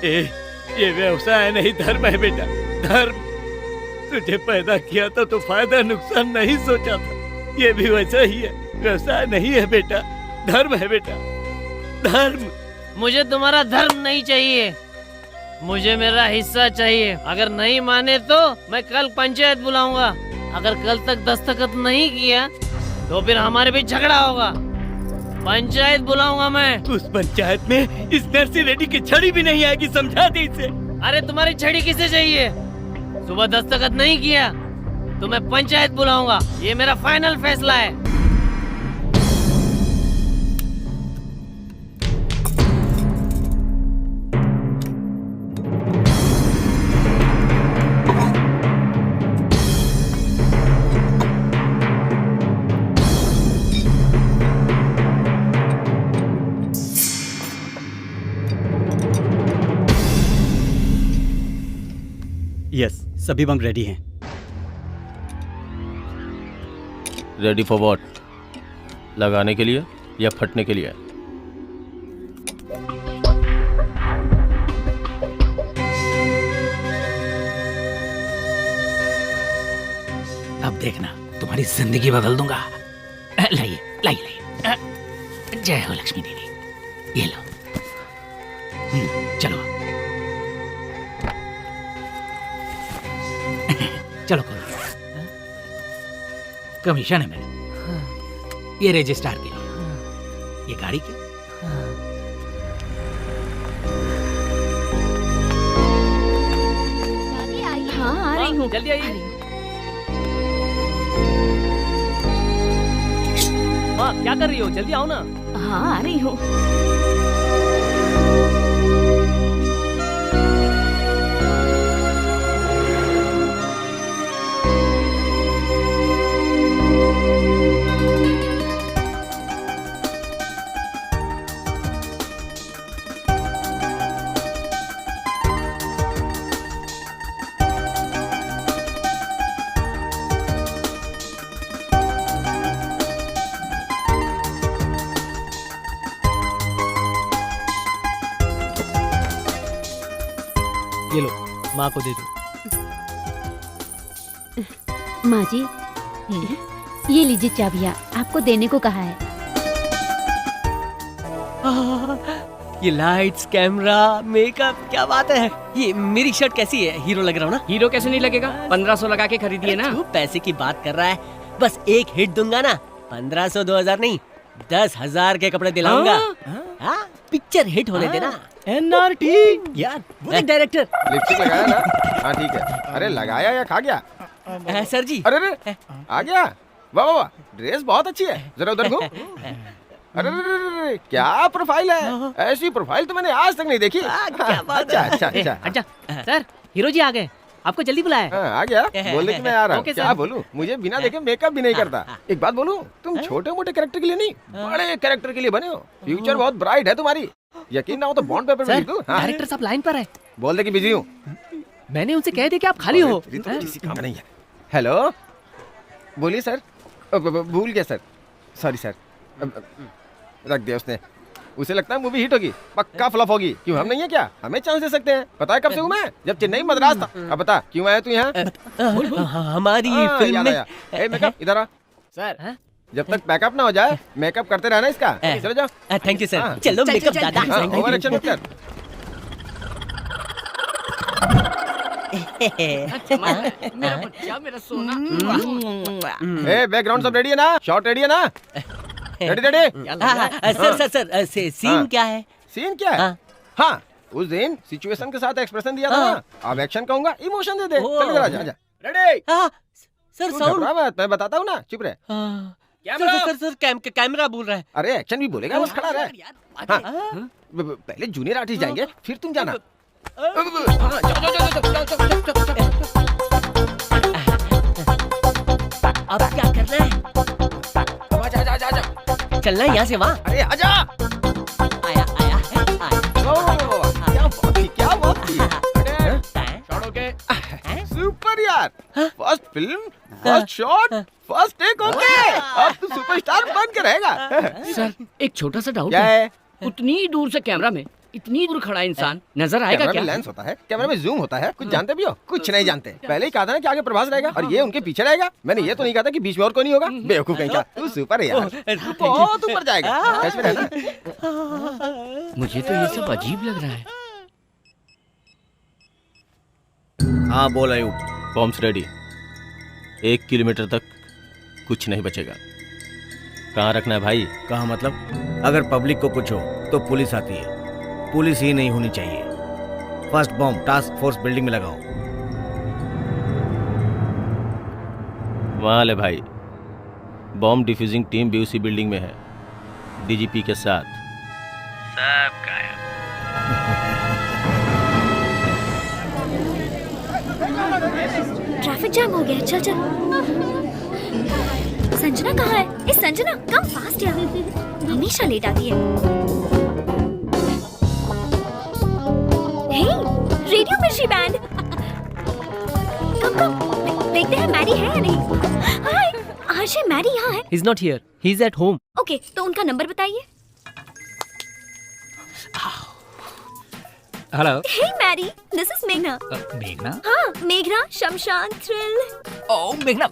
ये व्यवसाय नहीं धर्म है बेटा, धर्म। तुझे पैदा किया था तो फायदा नुकसान नहीं सोचा था, ये भी वैसा ही है। व्यवसाय नहीं है बेटा, धर्म है बेटा, धर्म। मुझे तुम्हारा धर्म नहीं चाहिए, मुझे मेरा हिस्सा चाहिए। अगर नहीं माने तो मैं कल पंचायत बुलाऊंगा। अगर कल तक दस्तखत नहीं किया तो फिर हमारे बीच झगड़ा होगा। पंचायत बुलाऊंगा मैं। उस पंचायत में इस नरसी रेड्डी की छड़ी भी नहीं आएगी, समझा दे इसे। अरे तुम्हारी छड़ी किसे चाहिए? सुबह दस्तखत नहीं किया तो मैं पंचायत बुलाऊंगा, ये मेरा फाइनल फैसला है। यस, सभी बम रेडी हैं। Ready for what? लगाने के लिए या फटने के लिए? अब देखना, तुम्हारी जिंदगी बदल दूंगा। लाइए लाइए लाइए। जय हो लक्ष्मी देवी, ये लो। चलो चलो खोलो। कमीशन है मेरा, ये रजिस्ट्रार के लिए, ये गाड़ी के। हाँ आ रही हूँ। जल्दी आइए। हाँ क्या कर रही हो? जल्दी आओ ना। हाँ आ रही हूँ। ये लो, माँ को दे दो। माँ जी, ये लीजिए चाबियाँ, आपको देने को कहा है। ये लाइट्स, कैमरा, मेकअप, क्या बात है। ये मेरी शर्ट कैसी है? हीरो लग रहा हूँ ना? हीरो कैसे नहीं लगेगा? 1500 लगा के खरीदिए ना। तू पैसे की बात कर रहा है? बस एक हिट दूंगा ना, 1500 2000 नहीं, 10,000 के कपड़े दिलाऊंगा। हाँ, पिक्चर हिट होने देना। NRT यार, वो देख डायरेक्टर। लिपस्टिक लगाया ना? हाँ ठीक है। अरे लगाया या खा गया? सर जी। अरे रे, आ गया। वाह वाह वाह, ड्रेस बहुत अच्छी है। जरा उधर घूम। अरे रे, क्या प्रोफाइल है? ऐसी प्रोफाइल तो मैंने आज तक नहीं देखी। क्या बात अच्छा है। अच्छा अच्छा अच्छा सर, हीरो जी आ गए, आपको जल्दी बुलाया। आ गया? बोलने की मैं आ रहा हूँ। ओके, क्या सर। बोलूँ? मुझे बिना देखे मेकअप भी नहीं करता। एक बात बोलूँ, तुम छोटे मोटे कैरेक्टर के लिए नहीं, बड़े कैरेक्टर के लिए बने हो। फ्यूचर बहुत ब्राइट है तुम्हारी। यकीन ना हो तो बॉन्ड पेपर में लिख दूँ। डायरेक्टर साहब लाइन पर है। बोल दे कि बिजी हूँ। मैंने उनसे कह दिया कि आप खाली हो। तो किसी काम नहीं है। हेलो, बोलिए सर। भूल गया सर, सॉरी सर। रख दिया उसने। उसे लगता है मूवी हिट होगी, पक्का फ्लॉप होगी। क्यों, हम नहीं है क्या? हमें चांस दे सकते हैं। पता है कब से हूँ मैं? जब चेन्नई मद्रास था। अब बता क्यों आया तू यहाँ? हमारी फिल्म में। ए मेकअप इधर आ। सर, जब तक पैकअप ना हो जाए मेकअप करते रहना इसका। चलो जाओ। Thank you sir. चलो मेकअप दादा। ओवर एक्शन मत कर। मेरा बच्चा, मेरा सोना। ए बैकग्राउंड सब रेडी है ना? शॉट रेडी है ना? Ready ready. Sir sir sir, scene क्या है? सीन क्या है? हाँ, उस दिन सिचुएशन के साथ एक्सप्रेशन दिया था ना, अब एक्शन कहूंगा, इमोशन दे दे। चल इधर आजा, आजा। रेडी? सर तू साउंड। घबरा मत, मैं बताता हूँ ना, चुप रहे। सर सर सर, कैमरा बोल रहा है। अरे एक्शन भी बोलेगा, बस खड़ा रहे। हाँ, पहले जूनियर आर्टिस्ट जाएंगे, फिर तुम जाना। हाँ, जाओ, जाओ, जाओ, जाओ, जाओ, जाओ, जाओ, जाओ। अब क्या करना है? आजा, आजा, आजा, आजा। चलना है यहाँ से वहाँ। अरे आजा। आया आया क्या बात थी, क्या बात थी। Shot okay. सुपर यार, first film, first shot, first take okay. अब तू सुपरस्टार बन के रहेगा। सर, एक छोटा सा डाउट क्या है? उतनी दूर से कैमरा में इतनी दूर खड़ा इंसान नजर आएगा कैमरा क्या? में लेंस होता है, कैमरा में जूम होता है, कुछ जानते भी हो? कुछ नहीं जानते। पहले ही कहा था ना कि आगे प्रभास रहेगा और ये उनके पीछे रहेगा। मैंने ये तो नहीं कहा था कि बीच में और कोई नहीं होगा। बेवकूफ कहीं का। तू सुपर है यार, बहुत ऊपर जाएगा। कैसे में रहना? मुझे तो ये सब अजीब लग रहा है। हाँ बोल आयुब। Bombs ready. 1 किलोमीटर तक कुछ नहीं बचेगा। कहाँ रखना है भाई? कहाँ मतलब? अगर पब्लिक को कुछ हो तो पुलिस आती है, पुलिस ही नहीं होनी चाहिए। First bomb task force building में लगाओ। वहाँ ले भाई, बॉम्ब डिफ्यूजिंग टीम भी उसी बिल्डिंग में है, डीजीपी के साथ। सब गायब। ट्रैफिक जाम हो गया। चल चल। संजना कहाँ है? ए संजना, कम फास्ट यार, हमेशा लेट आती है। हे, रेडियो मिर्ची बैंड। कम देखते हैं मैडी है या नहीं। हाय, आरजे मैडी यहाँ है। He's not here. He's at home. Okay, तो उनका नंबर बताइए। Hello. Hey Maddie, this is मेघना। मेघना? हाँ, मेघना, शमशान, थ्रिल। ओह मेघना,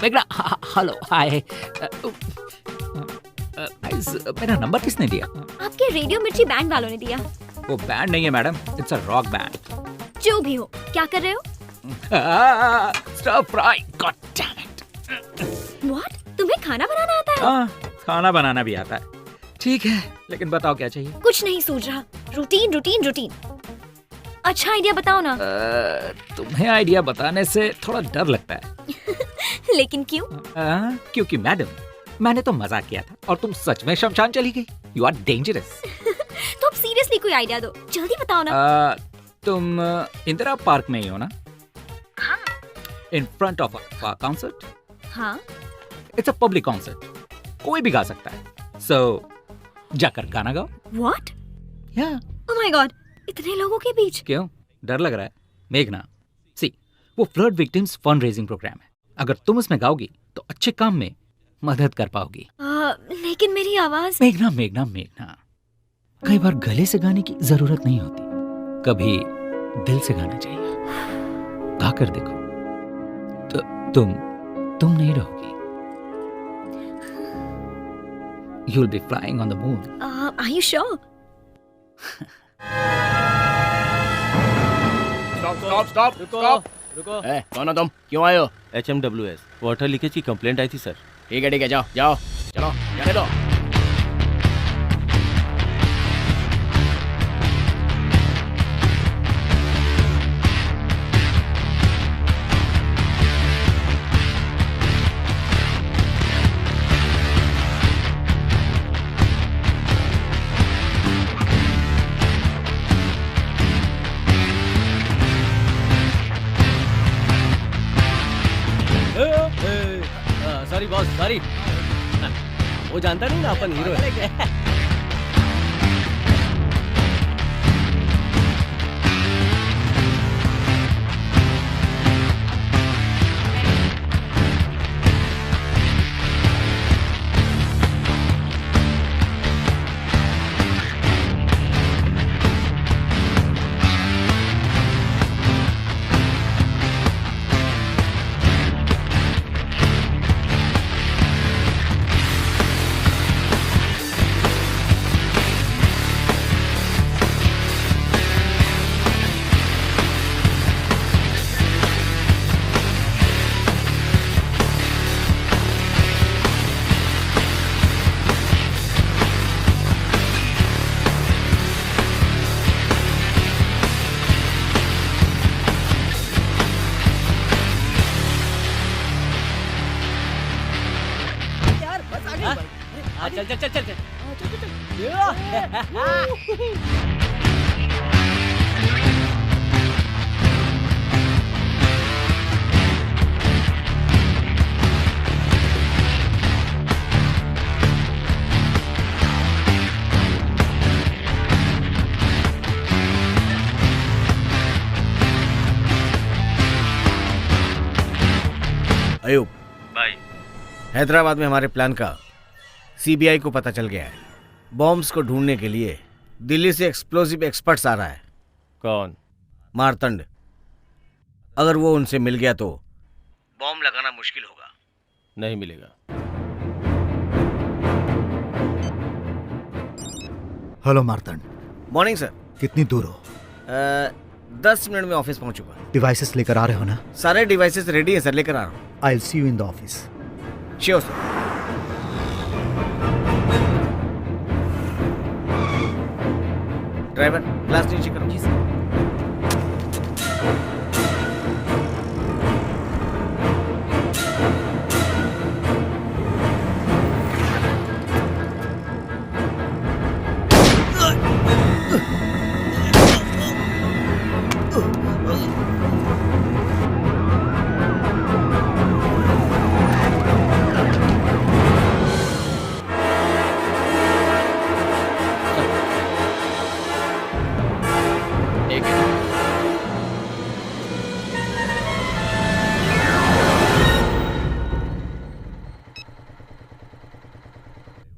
हेलो, हाय। मेरा नंबर किसने दिया? आपके रेडियो मिर्ची बैंड वालों ने दिया। वो बैंड नहीं है madam, it's a rock band. जो भी हो, क्या कर रहे हो? Stir fry, god damn it. What? तुम्हें खाना बनाना आता है? हाँ, खाना बनाना भी आता है। ठीक है, लेकिन बताओ क्या चाहिए? कुछ नहीं सूझ रहा। रूटीन। अच्छा आइडिया बताओ ना। तुम्हें आइडिया बताने से थोड़ा डर लगता है। लेकिन क्यों? क्योंकि मैडम, मैंने तो मजाक किया था और तुम सच में शमशान चली गई। You are dangerous. तो अब सीरियसली कोई आइडिया दो, जल्दी बताओ ना। तुम इंदिरा पार्क में ही हो ना? हाँ। In front of a concert. हाँ। इट्स अ पब्लिक कॉन्सर्ट, कोई भी गा सकता है। सो जाकर गाना गाओ। व्हाट? या। ओह माय गॉड, इतने लोगों के बीच। क्यों डर लग रहा है? मेघना, सी, वो flood victims fund raising programme है। अगर तुम इसमें गाओगी तो अच्छे काम में मदद कर पाओगी। लेकिन मेरी आवाज। मेघना, कई बार गले से गाने की जरूरत नहीं होती, कभी दिल से गाना चाहिए। गाकर देखो तो तुम नहीं रहोगी। You'll be flying on the moon. Are you sure? Stop. रुको। कौन हो तुम? क्यों आए हो? HMWS वाटर लीकेज की कंप्लेंट आई थी सर। ठीक है, जाओ चलो, जाने दो। Sorry boss, sorry. वो जानता नहीं ना अपन हीरो है। चल। अयूब भाई, हैदराबाद में हमारे प्लान का सीबीआई को पता चल गया है। बॉम्ब्स को ढूंढने के लिए दिल्ली से एक्सप्लोसिव एक्सपर्ट्स आ रहा है। कौन? मारतंड। अगर वो उनसे मिल गया तो बॉम्ब लगाना मुश्किल होगा। नहीं मिलेगा। हेलो मार्तंड। Morning sir. कितनी दूर हो? 10 मिनट में ऑफिस पहुंचूंगा। डिवाइसेस लेकर आ रहे हो ना? सारे डिवाइसेस रेडी है सर, लेकर आ रहा हूँ। I will see you in the office. Sure sir. Driver glass नीचे करो। जी सर।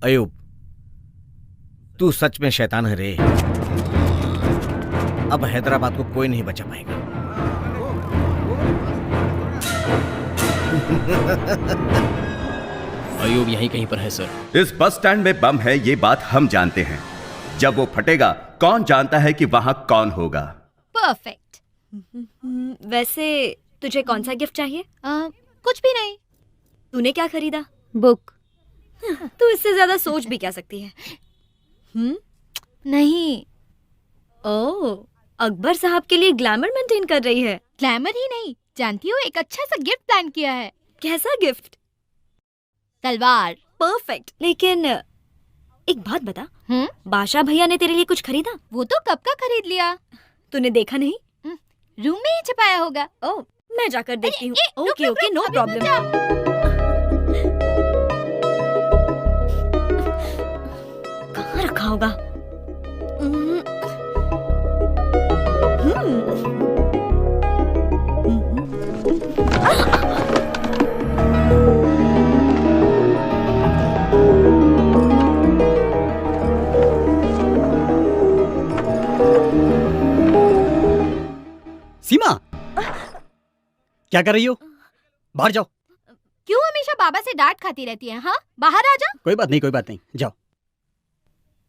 अयूब, तू सच में शैतान है रे। अब हैदराबाद को कोई नहीं बचा पाएगा। अयूब यहीं कहीं पर है सर। इस बस स्टैंड में बम है, ये बात हम जानते हैं। जब वो फटेगा कौन जानता है कि वहां कौन होगा। परफेक्ट। वैसे तुझे कौन सा गिफ्ट चाहिए? कुछ भी नहीं। तूने क्या खरीदा? बुक। तू इससे ज्यादा सोच भी क्या सकती है? नहीं। ओह, अकबर साहब के लिए ग्लैमर मेंटेन कर रही है। ग्लैमर ही नहीं, जानती हो एक अच्छा सा गिफ्ट प्लान किया है। कैसा गिफ्ट? तलवार। परफेक्ट। लेकिन एक बात बता, बादशाह भैया ने तेरे लिए कुछ खरीदा? वो तो कब का खरीद लिया। तूने देखा नहीं? रूम में ही छुपाया होगा। ओह, मैं जाकर देखती हूँ। Okay okay, no problem. कहाँ रखा होगा? सीमा, क्या कर रही हो? बाहर जाओ। क्यों हमेशा बाबा से डांट खाती रहती है? हाँ, बाहर आ जा। कोई बात नहीं, जाओ।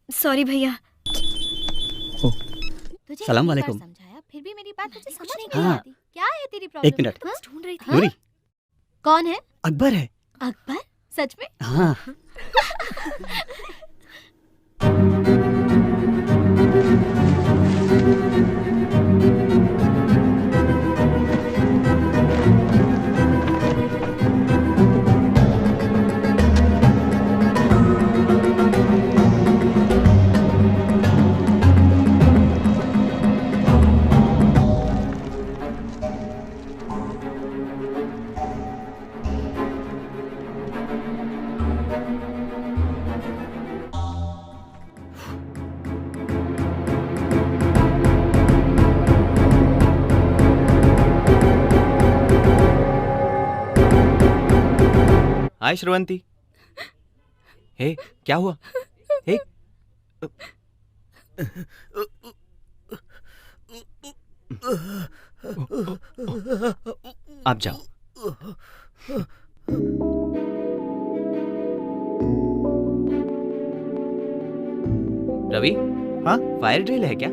सॉरी भैया। तुझे सलाम इतनी बार वालेकुम। समझाया, फिर भी मेरी बात तुझे समझ नहीं हाँ। आती। क्या है तेरी प्रॉब्लम? 1 मिनट। ढूंढ रही थी। नूरी, कौन है? अकबर है। अकबर? सच में? हाँ। हाय श्रवंती। हे, क्या हुआ? हे, आप जाओ। रवि, हाँ? फायर ड्रिल है क्या?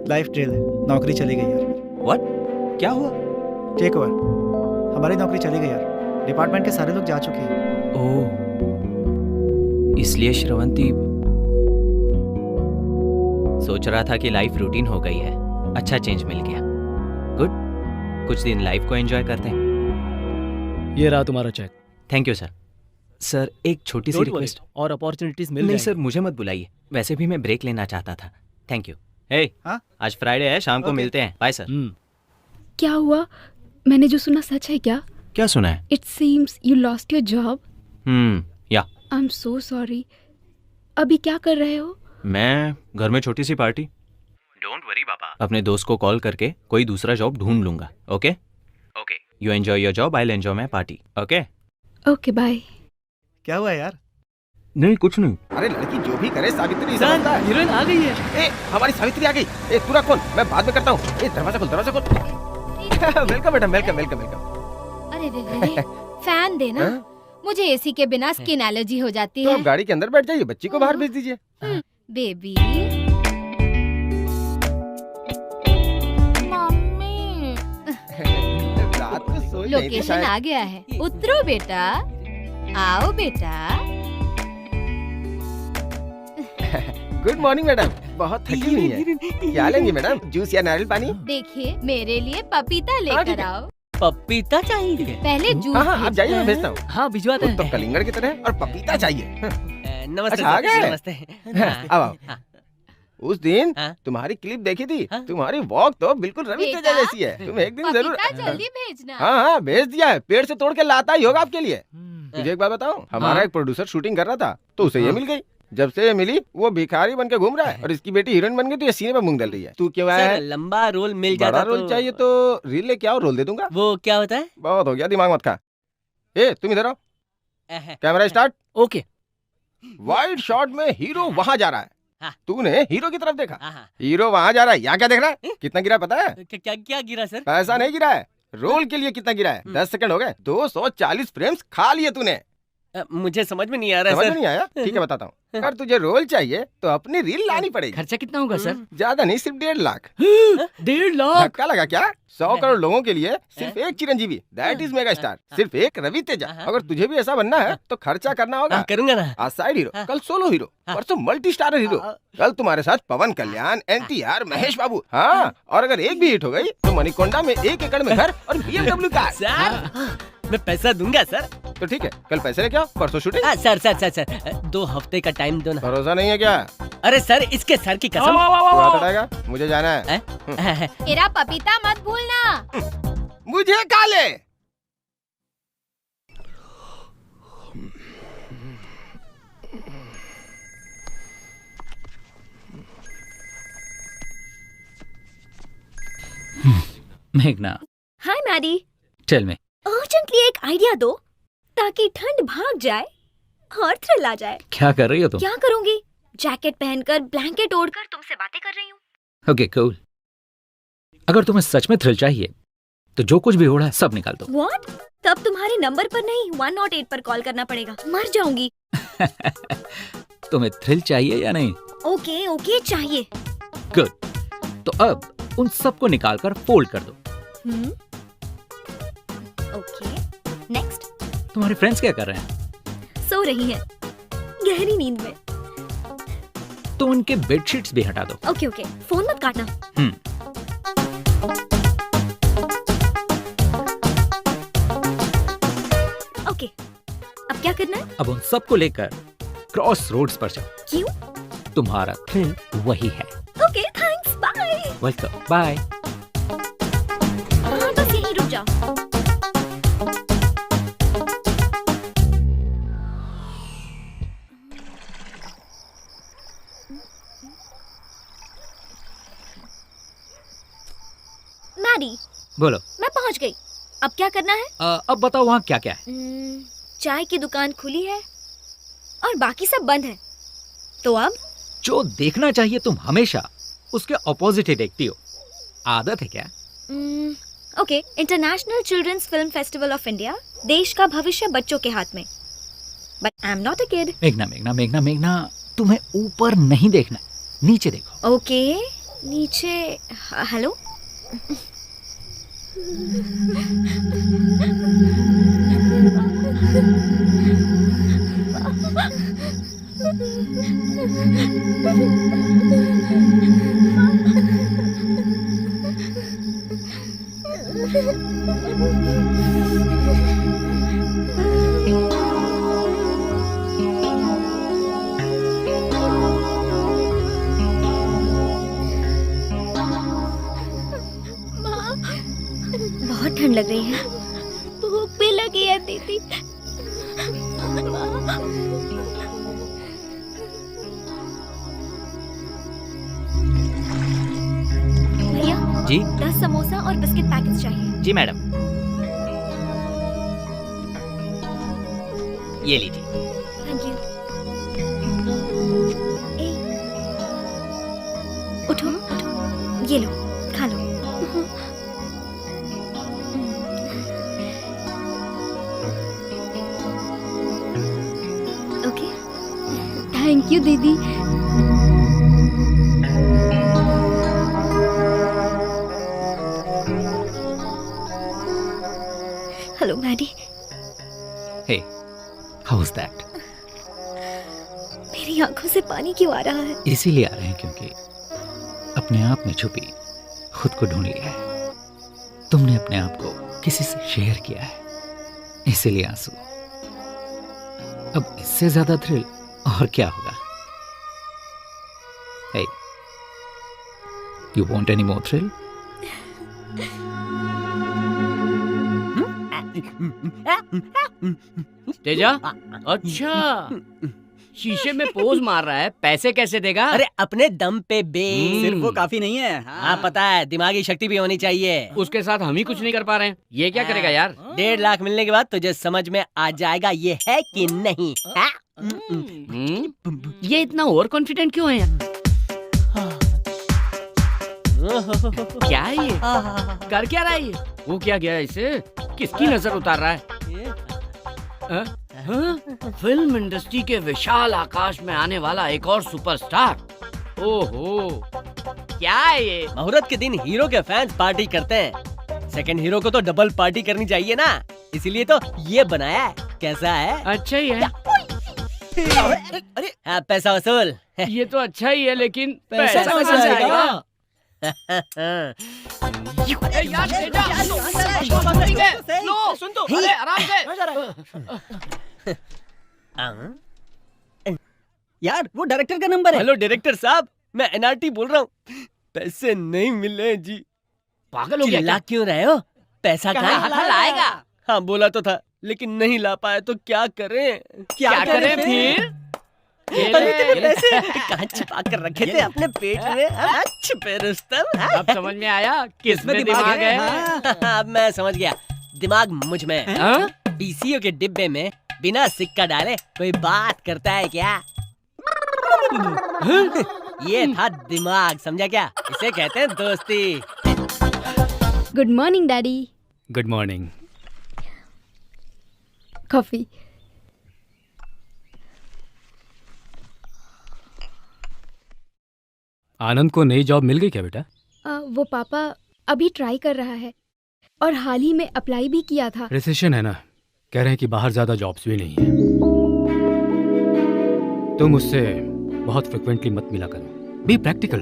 लाइफ ड्रिल है। नौकरी चली गई यार। व्हाट? क्या हुआ? Take over. हमारी नौकरी चली गई यार। डिपार्टमेंट के सारे लोग जा चुके हैं। ओह, इसलिए श्रवंती सोच रहा था कि लाइफ रूटीन हो गई है। अच्छा चेंज मिल गया। गुड, कुछ दिन लाइफ को एंजॉय करते हैं। ये रहा तुम्हारा cheque. Thank you sir. Sir, एक छोटी सी Don't worry, रिक्वेस्ट। और अपॉर्चुनिटीज मिल नहीं जाएंगी। सर, मुझे मत बुलाइए। वैसे भी मैं ब्रेक लेना चाहता था। Thank you. हे, आज फ्राइडे है, शाम को मिलते हैं। Bye sir. क्या हुआ? मैंने जो सुना सच है क्या? क्या सुना है? It seems you lost your job. या आई एम सो सॉरी। अभी क्या कर रहे हो? मैं घर में छोटी सी पार्टी। डोंट वरी पापा। अपने दोस्त को कॉल करके कोई दूसरा जॉब ढूंढ लूंगा। Okay okay, you enjoy your job, I will enjoy my party. Okay okay, bye. क्या हुआ यार? नहीं कुछ नहीं। अरे लड़की जो भी करे सावित्री सर, समझता है। हीरोइन आ गई है। ए हमारी सावित्री आ गई। ए तू रख फोन, मैं बाद में करता हूँ। ए दरवाजा खोल, दरवाजा खोल। Welcome madam, welcome welcome welcome. अरे रे रे, फैन देना। मुझे एसी के बिना स्किन एलर्जी हो जाती तो है। आप गाड़ी के अंदर बैठ जाइए, बच्ची को बाहर भेज दीजिए। बेबी रात को सोई नहीं थी लोकेशन शायद। आ गया है, उतरो बेटा, आओ बेटा। गुड मॉर्निंग मैडम, बहुत थकी हुई है। क्या लेंगी मैडम, जूस या नारियल पानी? देखिए मेरे लिए पपीता लेकर आओ। पपीता चाहिए? पहले जूस हाँ हाँ आप जाइए, मैं भेजता हूँ। हाँ भिजवाते हैं। तो कलिंगड़ की तरह है और पपीता चाहिए। नमस्ते अच्छा, आ गए? नमस्ते। अब आओ। उस दिन तुम्हारी क्लिप देखी थी, तुम्हारी वॉक तो बिल्कुल रवि तेजा जैसी है। तुम एक दिन जरूर। पपीता जल्दी भेजना। हाँ हाँ भेज दिया है, पेड़ से तोड़ के लाता ही होगा आपके लिए। तुझे एक बात बताऊं, हमारा एक प्रोड्यूसर शूटिंग कर रहा था तो उसे ये मिल गई। जब से ये मिली वो भिखारी बन के घूम रहा है और इसकी बेटी हीरोइन बन गई तो ये सीने पे मूंग डल रही है। तू क्यों आया है? लंबा रोल मिल बड़ा जाता रोल चाहिए तो रील लेके आओ, रोल दे दूंगा। वो क्या होता है? बहुत हो गया, दिमाग मत खा। ए तुम इधर आओ, camera start. Okay. Wide shot में हीरो वहां जा रहा है, तूने हीरो की तरफ देखा। हीरो वहां जा रहा है, यहाँ क्या देख रहा है? कितना गिरा पता है? क्या क्या गिरा सर? पैसा नहीं गिरा है, रोल के लिए कितना गिरा है? 10 सेकंड हो गए, 240 फ्रेम्स खा लिए तूने। मुझे समझ में नहीं आ रहा है समझ सर। में नहीं आया? ठीक है बताता हूँ। अगर तुझे रोल चाहिए तो अपनी रील लानी पड़ेगी। खर्चा कितना होगा सर? ज्यादा नहीं, सिर्फ 1.5 लाख। 1.5 लाख? धक्का लगा क्या? 100 करोड़ लोगों के लिए सिर्फ एक Chiranjeevi, that is mega star, सिर्फ एक रवि तेजा। अगर तुझे भी ऐसा बनना है तो खर्चा करना होगा। करूंगा ना। आज साइड हीरो, कल सोलो हीरो, परसों मल्टी स्टारर हीरो। कल तुम्हारे साथ पवन कल्याण, NTR, महेश बाबू। हाँ, और अगर एक भी हिट हो गई तो मणिकोंडा में 1 एकड़ में घर और BMW कार। सर मैं पैसा दूंगा सर। तो ठीक है, कल पैसे लेके आओ, परसों shooting. Sir sir sir sir 2 हफ्ते का टाइम दो ना। भरोसा नहीं है क्या? अरे सर इसके सर की कसम। बात उठाएगा, मुझे जाना है। मेरा पपीता मत भूलना। मुझे काले। मेघना, हाय मैडी, टेल मी। अर्जेंटली एक आइडिया दो ताकि ठंड भाग जाए और थ्रिल आ जाए। क्या कर रही हो तुम? क्या करूंगी? जैकेट पहनकर, ब्लैंकेट ओढ़कर तुमसे बातें कर रही हूँ। Okay cool. अगर तुम्हें सच में थ्रिल चाहिए तो जो कुछ भी हो रहा है सब निकाल दो। व्हाट? तब तुम्हारे नंबर पर नहीं 108 पर कॉल करना पड़ेगा, मर जाऊंगी। तुम्हें थ्रिल चाहिए या नहीं? ओके ओके चाहिए। गुड। तो अब उन सबको निकालकर फोल्ड कर दो। Okay next. तुम्हारे फ्रेंड्स क्या कर रहे हैं? सो रही हैं गहरी नींद में। तो उनके बेडशीट्स भी हटा दो। ओके ओके, फोन मत काटना। ओके, अब क्या करना है? अब उन सबको लेकर क्रॉस रोड्स पर जाओ। क्यों? तुम्हारा थ्रिल वही है। Okay thanks, bye. Welcome, bye. हाँ बस यहीं रुक जाओ। मैडी, बोलो। मैं पहुंच गई, अब क्या करना है? अब बताओ वहाँ क्या क्या है? चाय की दुकान खुली है और बाकी सब बंद है, तो अब? जो देखना चाहिए तुम हमेशा उसके ऑपोजिट ही देखती हो, आदत है क्या? Okay, international children's film festival of India, देश का भविष्य बच्चों के हाथ में। But I am not a kid. मेघना मेघना मेघना मेघना, तुम्हें ऊपर नहीं देखना, नीचे देखो। ओके, नीचे। हेलो। बहुत ठंड लग रही है। भूख भी लगी है दीदी। भैया जी 10 समोसा और बिस्किट पैकेट्स चाहिए। जी मैडम, ये लीजिए। Thank you. ये लो, खा लो। ओके, थैंक यू दीदी। Hello Maddie. Hey, how's that? मेरी आंखों से पानी क्यों आ रहा है? इसीलिए आ रहे हैं क्योंकि अपने आप में छुपी खुद को ढूंढ लिया है। तुमने अपने आप को किसी से शेयर किया है, इसीलिए आंसू। अब इससे ज्यादा थ्रिल और क्या होगा? Hey, you want any more thrill? Teja, अच्छा शीशे में पोज मार रहा है, पैसे कैसे देगा? अरे अपने दम पे बे। सिर्फ वो काफी नहीं है। हाँ पता है, दिमागी शक्ति भी होनी चाहिए। उसके साथ हम ही कुछ नहीं कर पा रहे हैं, ये क्या करेगा यार? 1.5 लाख मिलने के बाद तुझे समझ में आ जाएगा ये है कि नहीं। ये इतना ओवर कॉन्फिडेंट क्यों है यार? क्या है ये? कर क्या रहा है ये? वो क्या गया इसे? किसकी नजर उतार रहा है? फिल्म इंडस्ट्री के विशाल आकाश में आने वाला एक और सुपरस्टार। ओहो, क्या है ये? मुहूर्त के दिन हीरो के फैंस पार्टी करते हैं, सेकंड हीरो को तो डबल पार्टी करनी चाहिए ना, इसीलिए तो ये बनाया है। कैसा है? अच्छा ही है। अरे पैसा वसूल। ये तो अच्छा ही है, लेकिन पैसा कहाँ वसूल से आएगा? आएगा? लो, सुन तो, अरे आराम से। यार वो डायरेक्टर का नंबर है। हेलो डायरेक्टर साहब, मैं एनआरटी बोल रहा हूँ। पैसे नहीं मिले जी। पागल हो गया चिल्ला क्या? क्यों रहे हो? पैसा कहाँ कहाँ लाएगा? हाँ बोला तो था, लेकिन नहीं ला पाए तो क्या करें? क्या करें फिर? अरे तेरे पैसे कहाँ छिपा कर रखे थे अपने पेट में? छुपे रुस्तम। अब समझ में आया किसमें दिमाग है? अब मैं समझ गया, दिमाग मुझ में है। पीसीओ के डिब्बे में बिना सिक्का डाले कोई बात करता है क्या? ये था दिमाग, समझा क्या? इसे कहते हैं दोस्ती। Good morning daddy. Good morning. Coffee. Anand को नई जॉब मिल गई क्या बेटा? वो पापा अभी ट्राई कर रहा है और हाल ही में अप्लाई भी किया था। रिसेशन है ना, कह रहे हैं कि बाहर ज्यादा जॉब्स भी नहीं है। तुम उससे बहुत फ्रिक्वेंटली मत मिला करो, बी प्रैक्टिकल।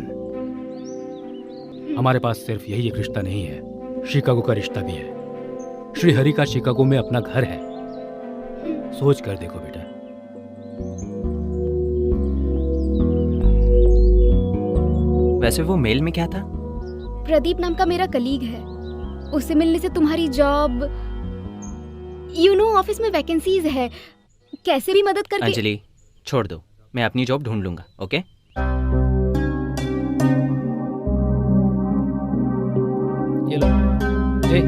हमारे पास सिर्फ यही एक रिश्ता नहीं है, शिकागो का रिश्ता भी है। श्री हरि का शिकागो में अपना घर है, सोच कर देखो बेटा। वैसे वो मेल में क्या था? प्रदीप नाम का मेरा कलीग है, उससे मिलने से तुम्हारी जॉब, ऑफिस में वैकेंसीज है, कैसे भी मदद करके। अंजलि छोड़ दो, मैं अपनी जॉब ढूंढ लूंगा। ओके ये लो, ए,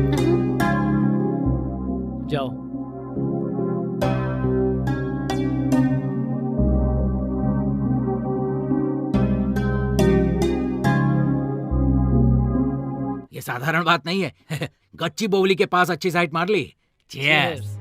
जाओ। ये साधारण बात नहीं है। गच्ची बोवली के पास अच्छी साइट मार ली। चीयर्स।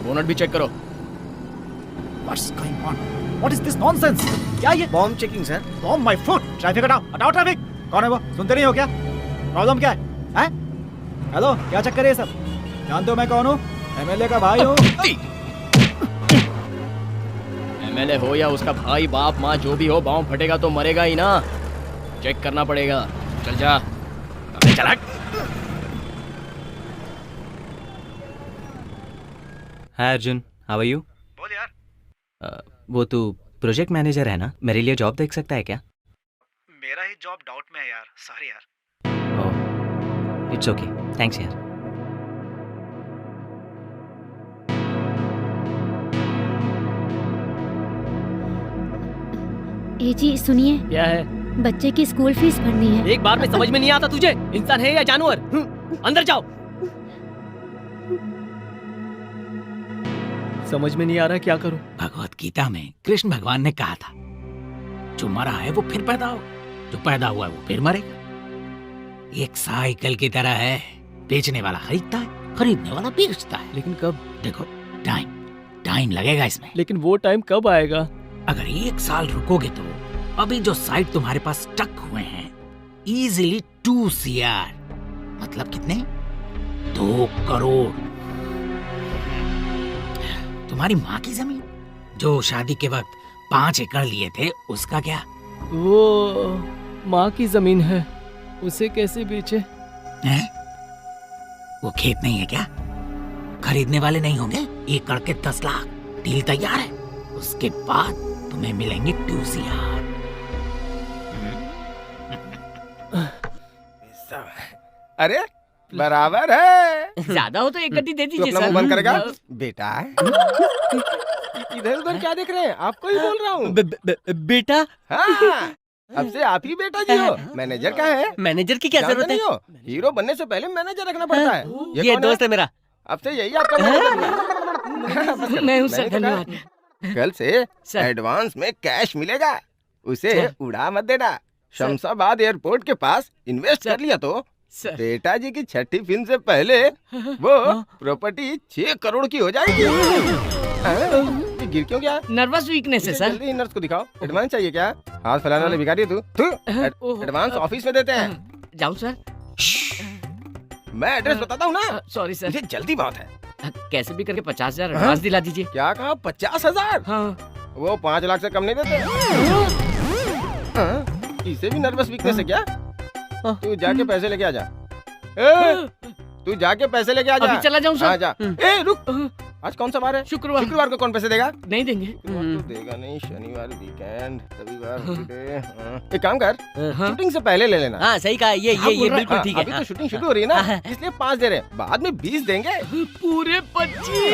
बोनट भी चेक करो। What's going on? What is this nonsense? क्या ये? Bomb checking sir. Bomb my foot. Traffic हटाओ, हटाओ ट्रैफिक। कौन है वो? सुनते नहीं हो क्या? प्रॉब्लम क्या है? हैं? हेलो, क्या चक्कर है ये सब? जानते हो मैं कौन हूँ? एमएलए का भाई हूँ। एमएलए हो या उसका भाई बाप माँ जो भी हो, बॉम्ब फटेगा तो मरेगा ही ना। चेक करना पड़ेगा। चल जा। अबे चल हट। हाय अर्जुन, हाउ आर यू? बोल यार। वो तू प्रोजेक्ट मैनेजर है ना, मेरे लिए जॉब देख सकता है क्या? मेरा ही जॉब डाउट में है यार, सॉरी यार। ओह, इट्स ओके, थैंक्स यार। ए जी सुनिए, क्या है? बच्चे की स्कूल फीस भरनी है। एक बार में समझ में नहीं आता तुझे, इंसान है या जानवर? अंदर जाओ। समझ में नहीं आ रहा क्या करूं। भगवत गीता में कृष्ण भगवान ने कहा था, जो मरा है वो फिर पैदा हो, जो पैदा हुआ है वो फिर मरेगा। एक साइकिल की तरह है, बेचने वाला खरीदता है, खरीदने वाला बेचता है। लेकिन कब? देखो टाइम लगेगा इसमें। लेकिन वो टाइम कब आएगा? अगर 1 साल रुकोगे तो अभी जो साइट तुम्हारे पास स्टक हुए हैं इजीली 2 CR, मतलब कितने? 2 करोड़। तुम्हारी माँ की जमीन जो शादी के वक्त 5 एकड़ लिए थे, उसका क्या? वो माँ की जमीन है, उसे कैसे बेचे? हैं? वो खेत नहीं है क्या? खरीदने वाले नहीं होंगे? 1 एकड़ के 10 लाख, डील तैयार है। उसके बाद तुम्हें मिलेंगे 2 CR। अरे बराबर है। ज्यादा हो तो 1 गड्डी दे तू दीजिए अपना सर। मुंह बंद करेगा बेटा? इधर उधर क्या देख रहे हैं? आपको ही बोल रहा हूँ। बेटा? हाँ, अब से आप ही बेटा जी हो। मैनेजर कहाँ है? मैनेजर की क्या जरूरत है? हीरो बनने से पहले मैनेजर रखना पड़ता है। ये कौन दोस्त है मेरा। अब से यही आपका मैनेजर। मैं हूँ सर, धन्यवाद। कल से एडवांस में कैश मिलेगा, उसे उड़ा मत देना। शमशाबाद एयरपोर्ट के पास इन्वेस्ट कर लिया तो बेटा जी की छठी फिल्म से पहले वो प्रॉपर्टी 6 करोड़ की हो जाएगी। ये गिर क्यों गया? नर्वस वीकनेस है सर। जल्दी नर्स को दिखाओ। एडवांस चाहिए क्या? हाथ फैलाने वाले भिखारी तू। एडवांस ऑफिस में देते हैं। जाऊँ सर? मैं एड्रेस बताता हूँ ना। सॉरी सर, मुझे जल्दी बहुत है। कैसे भी करके 50,000 एडवांस दिला दीजिए। क्या कहा? 50,000? हाँ। वो 5 लाख से कम नहीं देते। इसे भी नर्वस वीकनेस है क्या? तू जाके पैसे लेके आ जा। तू जाके पैसे लेके आ जा। अभी चला जाऊं सर? हाँ जा। ए रुक, आज कौन सा बार है? शुक्रवार को कौन पैसे देगा? नहीं देंगे। तो देगा नहीं। शनिवार वीकेंड, रविवार हॉलिडे। एक काम कर, शूटिंग से पहले ले लेना। हाँ सही कहा, ये बिल्कुल ठीक है। अभी तो शूटिंग शुरू हो रही है ना, इसलिए 5 दे रहे हैं, बाद में 20 देंगे। पूरे 25।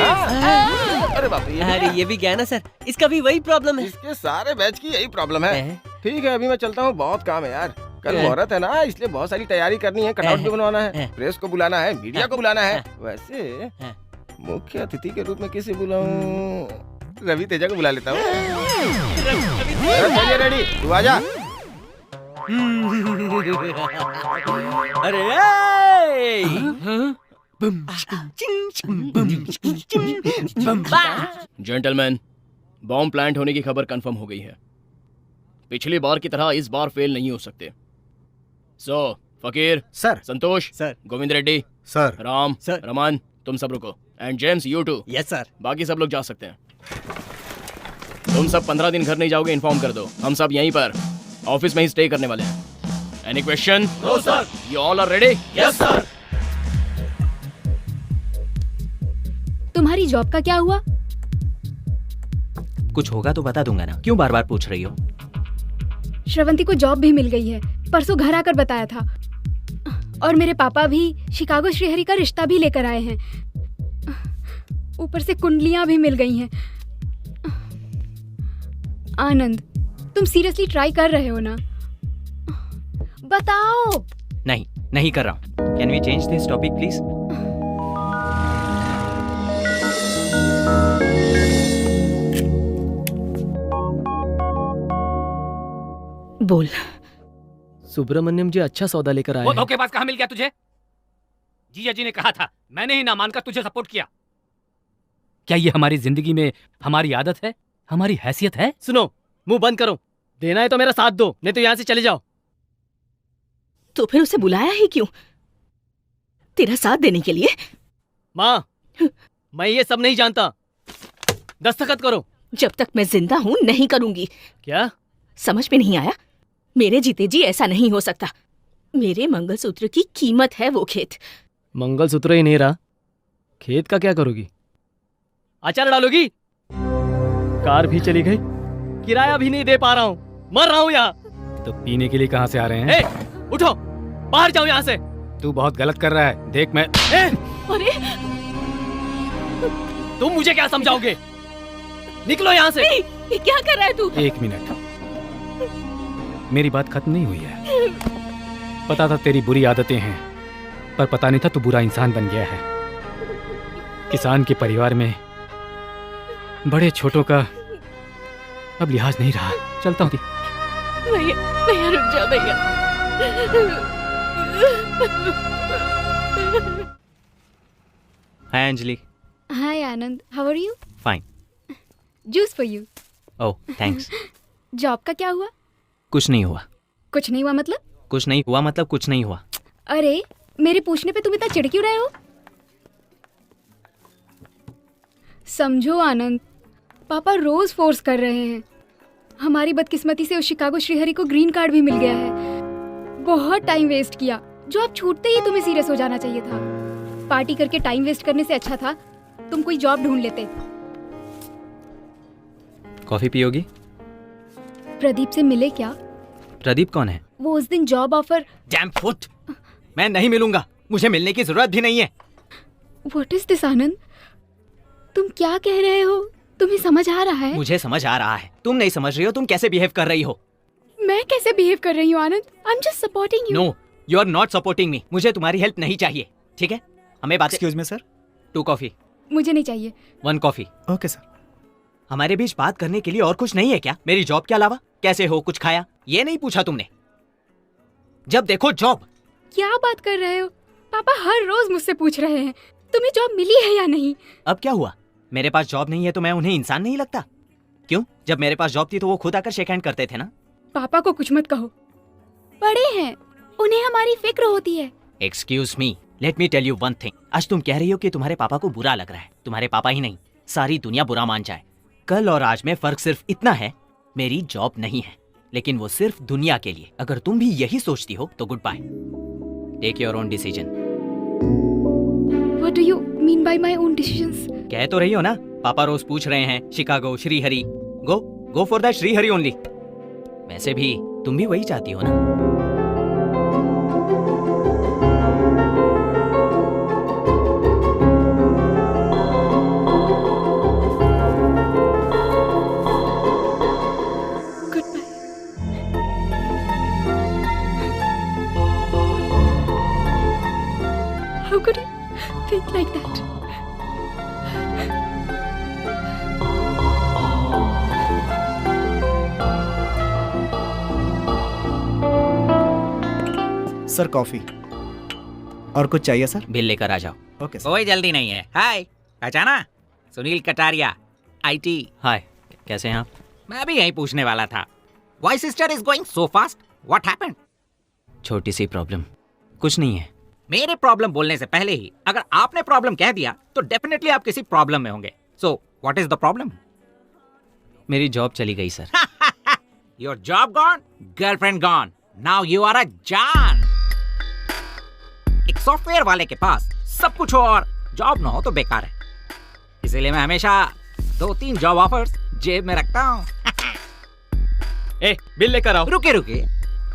अरे बाप रे, अरे ये भी गया ना सर, इसका भी वही प्रॉब्लम है। इसके सारे बैच की यही प्रॉब्लम है। ठीक है, अभी मैं चलता हूँ, बहुत काम है यार। कल मुहूर्त है ना, इसलिए बहुत सारी तैयारी करनी है। कटआउट भी बनवाना है, प्रेस को बुलाना है, मीडिया को बुलाना है। वैसे मुख्य अतिथि के रूप में किसे बुलाऊं? रवि तेजा को बुला लेता हूँ। चलिए रेडी, तू आजा। अरे जेंटलमैन, बॉम्ब प्लांट होने की खबर कंफर्म हो गई है। पिछली बार की तरह इस बार फेल नहीं हो सकते। So Fakir sir, Santosh sir, Govind Reddy sir, Ram sir, Raman, तुम सब रुको। And James, you too. Yes sir. बाकी सब लोग जा सकते हैं। तुम सब 15 दिन घर नहीं जाओगे, इन्फॉर्म कर दो। हम सब यहीं पर ऑफिस में ही स्टे करने वाले हैं। Any question? No sir. You all are ready? Yes sir. तुम्हारी जॉब का क्या हुआ? कुछ होगा तो बता दूंगा ना, क्यों बार बार पूछ रही हो? श्रवंती को जॉब भी मिल गई है, परसों घर आकर बताया था। और मेरे पापा भी शिकागो श्रीहरि का रिश्ता भी लेकर आए हैं। ऊपर से कुंडलियां भी मिल गई हैं। आनंद, तुम सीरियसली ट्राई कर रहे हो ना? बताओ। नहीं कर रहा हूँ। Can we change this topic please? बोल। सुब्रमण्यम जी अच्छा सौदा लेकर आए वो हैं। धोखेबाज कहाँ मिल गया तुझे? जीजा जी ने कहा था, मैंने ही ना मानकर तुझे सपोर्ट किया। क्या ये हमारी जिंदगी में हमारी आदत है, हमारी हैसियत है? सुनो, मुंह बंद करो। देना है तो मेरा साथ दो, नहीं तो यहाँ से चले जाओ। तो फिर उसे बुलाया ही क्यों? तेरा साथ देने के लिए? माँ, मैं ये सब नहीं जानता। दस्तखत करो। जब तक मैं जिंदा हूँ नहीं करूंगी। क्या समझ में नहीं आया? मेरे जीते जी ऐसा नहीं हो सकता। मेरे मंगलसूत्र की कीमत है वो खेत। मंगलसूत्र ही नहीं रहा, खेत का क्या करोगी? अचार डालोगी? कार भी चली गई, किराया भी नहीं दे पा रहा हूँ, मर रहा हूँ यहाँ। तो पीने के लिए कहाँ से आ रहे हैं? उठो, बाहर जाओ यहाँ से। तू बहुत गलत कर रहा है, देख मैं। अरे तुम मुझे क्या समझाओगे? निकलो यहाँ से। ये क्या कर रहा है तू? 1 मिनट। मेरी बात खत्म नहीं हुई है। पता था तेरी बुरी आदतें हैं, पर पता नहीं था तू बुरा इंसान बन गया है। किसान के परिवार में बड़े छोटों का अब लिहाज नहीं रहा। चलता हूँ। भैया भैया रुक जाओ भैया। Hi Anjali. Hi Anand, how are you? Fine. Juice for you. Oh thanks. Job का क्या हुआ? कुछ नहीं हुआ। कुछ नहीं हुआ मतलब? कुछ नहीं हुआ मतलब कुछ नहीं हुआ। अरे मेरे पूछने पे तुम इतना चिढ़ क्यों रहे हो? समझो आनंद, पापा रोज फोर्स कर रहे हैं। हमारी बदकिस्मती से उस शिकागो श्रीहरि को ग्रीन कार्ड भी मिल गया है। बहुत टाइम वेस्ट किया। जो आप छूटते ही तुम्हें सीरियस हो जाना चाहिए था। पार्टी करके टाइम वेस्ट करने से अच्छा था तुम कोई जॉब ढूंढ लेते। कॉफी पियोगी? प्रदीप से मिले क्या? प्रदीप कौन है? वो उस दिन जॉब ऑफर। Dam foot! मैं नहीं मिलूंगा, मुझे मिलने की जरूरत भी नहीं है। व्हाट इज दिस आनंद? तुम क्या कह रहे हो? तुम्हें समझ आ रहा है? मुझे समझ आ रहा है। तुम नहीं समझ रही हो। तुम कैसे बिहेव कर रही हो? मैं कैसे बिहेव कर रही हूँ Anand? I am just supporting you. No, you are not supporting me. मुझे तुम्हारी हेल्प नहीं चाहिए, ठीक है? हमें बात। Excuse me sir. 2 कॉफी। मुझे नहीं चाहिए। 1 कॉफी। Okay sir. हमारे बीच बात करने के लिए और कुछ नहीं है क्या? मेरी जॉब के अलावा? कैसे हो, कुछ खाया, ये नहीं पूछा तुमने? जब देखो जॉब। क्या बात कर रहे हो? पापा हर रोज मुझसे पूछ रहे हैं तुम्हें जॉब मिली है या नहीं। अब क्या हुआ? मेरे पास जॉब नहीं है तो मैं उन्हें इंसान नहीं लगता? क्यों? जब मेरे पास जॉब थी तो वो खुद आकर शेक हैंड करते थे ना। पापा को कुछ मत कहो, बड़े हैं, उन्हें हमारी फिक्र होती है। Excuse me, let me tell you one thing. आज तुम कह रही हो कि तुम्हारे पापा को बुरा लग रहा है। तुम्हारे पापा ही नहीं, सारी दुनिया बुरा मान जाए। कल और आज में फर्क सिर्फ इतना है, मेरी जॉब नहीं है, लेकिन वो सिर्फ दुनिया के लिए। अगर तुम भी यही सोचती हो तो goodbye. Take your own decision. What do you mean by my own decisions? कह तो रही हो ना, पापा रोज पूछ रहे हैं Chicago Srihari. Go for that Srihari only. वैसे भी तुम भी वही चाहती हो ना? How could you think like that? Sir coffee. और कुछ चाहिए सर? बिल लेकर आ जाओ। Okay sir. कोई जल्दी नहीं है। हाय, पहचाना? सुनील कटारिया, IT। हाय, कैसे हैं आप? मैं भी यही पूछने वाला था। Why sister is going so fast? What happened? छोटी सी प्रॉब्लम। कुछ नहीं है। मेरे प्रॉब्लम बोलने से पहले ही अगर आपने प्रॉब्लम कह दिया तो डेफिनेटली आप किसी प्रॉब्लम में होंगे। So what is the problem? मेरी जॉब चली गई सर। Your job gone, girlfriend gone, now you are a John. एक सॉफ्टवेयर वाले के पास सब कुछ हो और जॉब ना हो तो बेकार है। इसीलिए मैं हमेशा 2-3 जॉब ऑफर्स जेब में रखता हूँ। ए, बिल लेकर आओ। रुकिए।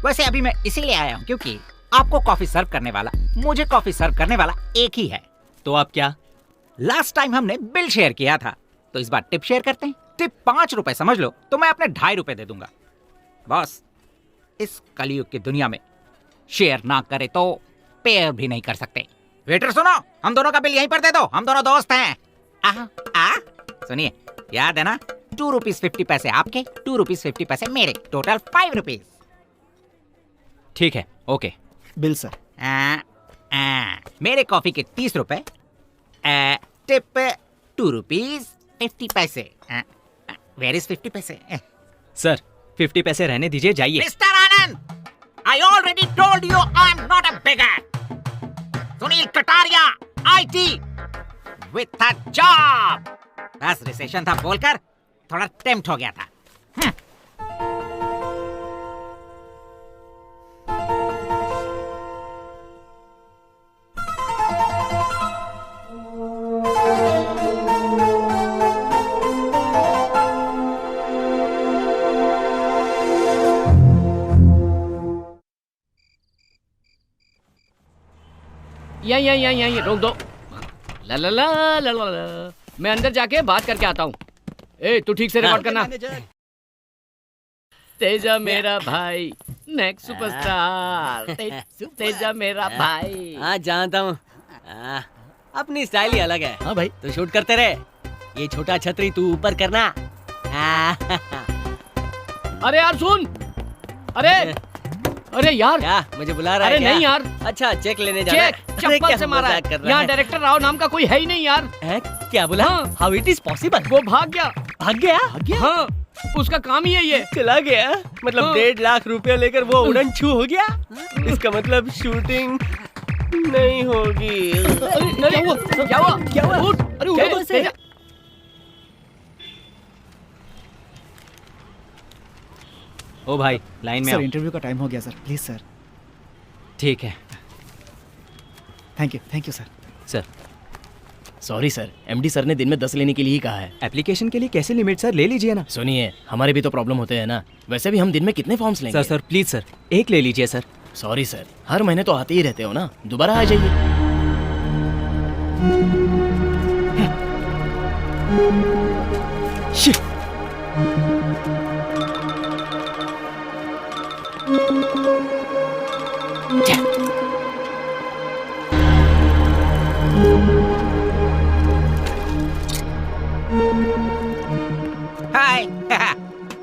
वैसे अभी मैं इसीलिए आया हूँ क्योंकि आपको कॉफी सर्व करने वाला, मुझे कॉफी सर्व करने वाला एक ही है। तो आप क्या? लास्ट टाइम हमने बिल शेयर किया था, तो इस बार टिप शेयर करते हैं। टिप 5 रुपए समझ लो, तो मैं अपने 2.5 रुपए दे दूंगा। बॉस, इस कलयुग की दुनिया में शेयर ना करे तो पेयर भी नहीं कर सकते। वेटर सुनो, हम दोनों का बिल यहीं पर दे दो, हम दोनों दोस्त हैं। सुनिए, याद है ना? 2 रुपीज 50 पैसे आपके, 2 रुपीज 50 पैसे मेरे, टोटल 5 रुपीज। ठीक है, ओके। Bill sir. मेरे कॉफी के 30 रुपए, टिप 2 रुपीज 50 पैसे। वेयर इज 50 पैसे? सर 50 पैसे रहने दीजिए, जाइए। Mister Anand, I already told you I am not a bigger. Sunil Kataria, IT with a job. बस रिसेशन था बोलकर थोड़ा टेम्प्ट हो गया था। यहाँ रोक दो। ला ला ला ला ला ला। मैं अंदर जाके बात करके आता हूँ। ए, तू ठीक से रिकॉर्ड करना। तेजा मेरा भाई नेक्स्ट सुपरस्टार। तेजा मेरा भाई। हाँ जानता हूँ, अपनी स्टाइल ही अलग है। हाँ भाई, तो शूट करते रहे। ये छोटा छतरी तू ऊपर करना। अरे यार सुन, अरे यार क्या मुझे बुला रहा है? अरे क्या? नहीं यार। अच्छा चेक लेने जाना है। चेक चप्पल से मारा है। यहाँ डायरेक्टर राव नाम का कोई है ही नहीं यार। क्या बोला? How it is possible? वो भाग गया। भाग गया? हाँ, उसका काम ही है ये। चला गया मतलब हाँ। 1.5 लाख रुपया लेकर वो उड़न छू हो गया। इसका मतलब शूटिंग नहीं होगी। क्या हुआ? क्या हुआ? क्या हुआ? उठ, अरे उठ, क्या तेजा। ओ भाई लाइन में सर आओ। इंटरव्यू का टाइम हो गया सर, प्लीज सर। ठीक है thank you sir. Sir. Sorry sir, MD sir ने दिन में 10 लेने के लिए ही कहा है। एप्लीकेशन के लिए कैसे लिमिट सर, ले लीजिए ना। सुनिए, हमारे भी तो प्रॉब्लम होते हैं ना। वैसे भी हम दिन में कितने फॉर्म्स लेंगे? सर प्लीज सर, एक ले लीजिए सर। सॉरी सर, हर महीने तो आते ही रहते हो ना, दोबारा आ जाइए। हाय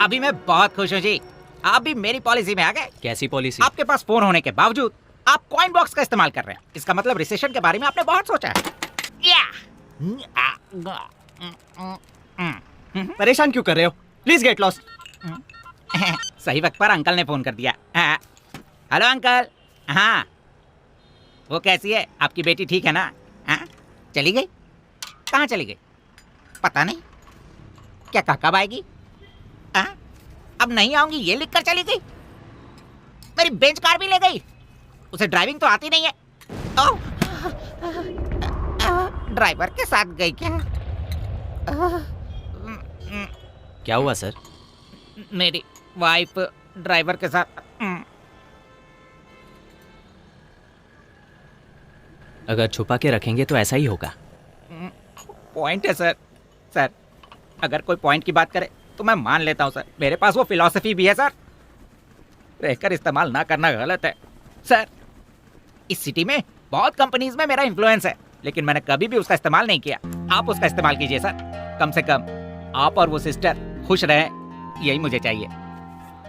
अभी मैं बहुत खुश हूँ जी, आप भी मेरी पॉलिसी में आ गए। कैसी पॉलिसी? आपके पास फोन होने के बावजूद आप कॉइन बॉक्स का इस्तेमाल कर रहे हैं। इसका मतलब रिसेशन के बारे में आपने बहुत सोचा है। परेशान क्यों कर रहे हो? Please get lost. सही वक्त पर अंकल ने फोन कर दिया। Hello uncle. हाँ वो कैसी है आपकी बेटी, ठीक है ना? हाँ चली गई? कहाँ चली गई? पता नहीं। क्या कब आएगी? अब नहीं आऊंगी ये लिख कर चली गई। मेरी बेंच कार भी ले गई। उसे ड्राइविंग तो आती नहीं है। ओह, ड्राइवर के साथ गई क्या? क्या हुआ सर? मेरी वाइफ ड्राइवर के साथ। अगर छुपा के रखेंगे तो ऐसा ही होगा। पॉइंट है सर। सर अगर कोई पॉइंट की बात करे तो मैं मान लेता हूँ सर, मेरे पास वो फिलॉसफी भी है सर। रहकर इस्तेमाल ना करना गलत है सर। इस सिटी में बहुत कंपनीज में मेरा इन्फ्लुएंस है, लेकिन मैंने कभी भी उसका इस्तेमाल नहीं किया। आप उसका इस्तेमाल कीजिए सर। कम से कम आप और वो सिस्टर खुश रहें, यही मुझे चाहिए।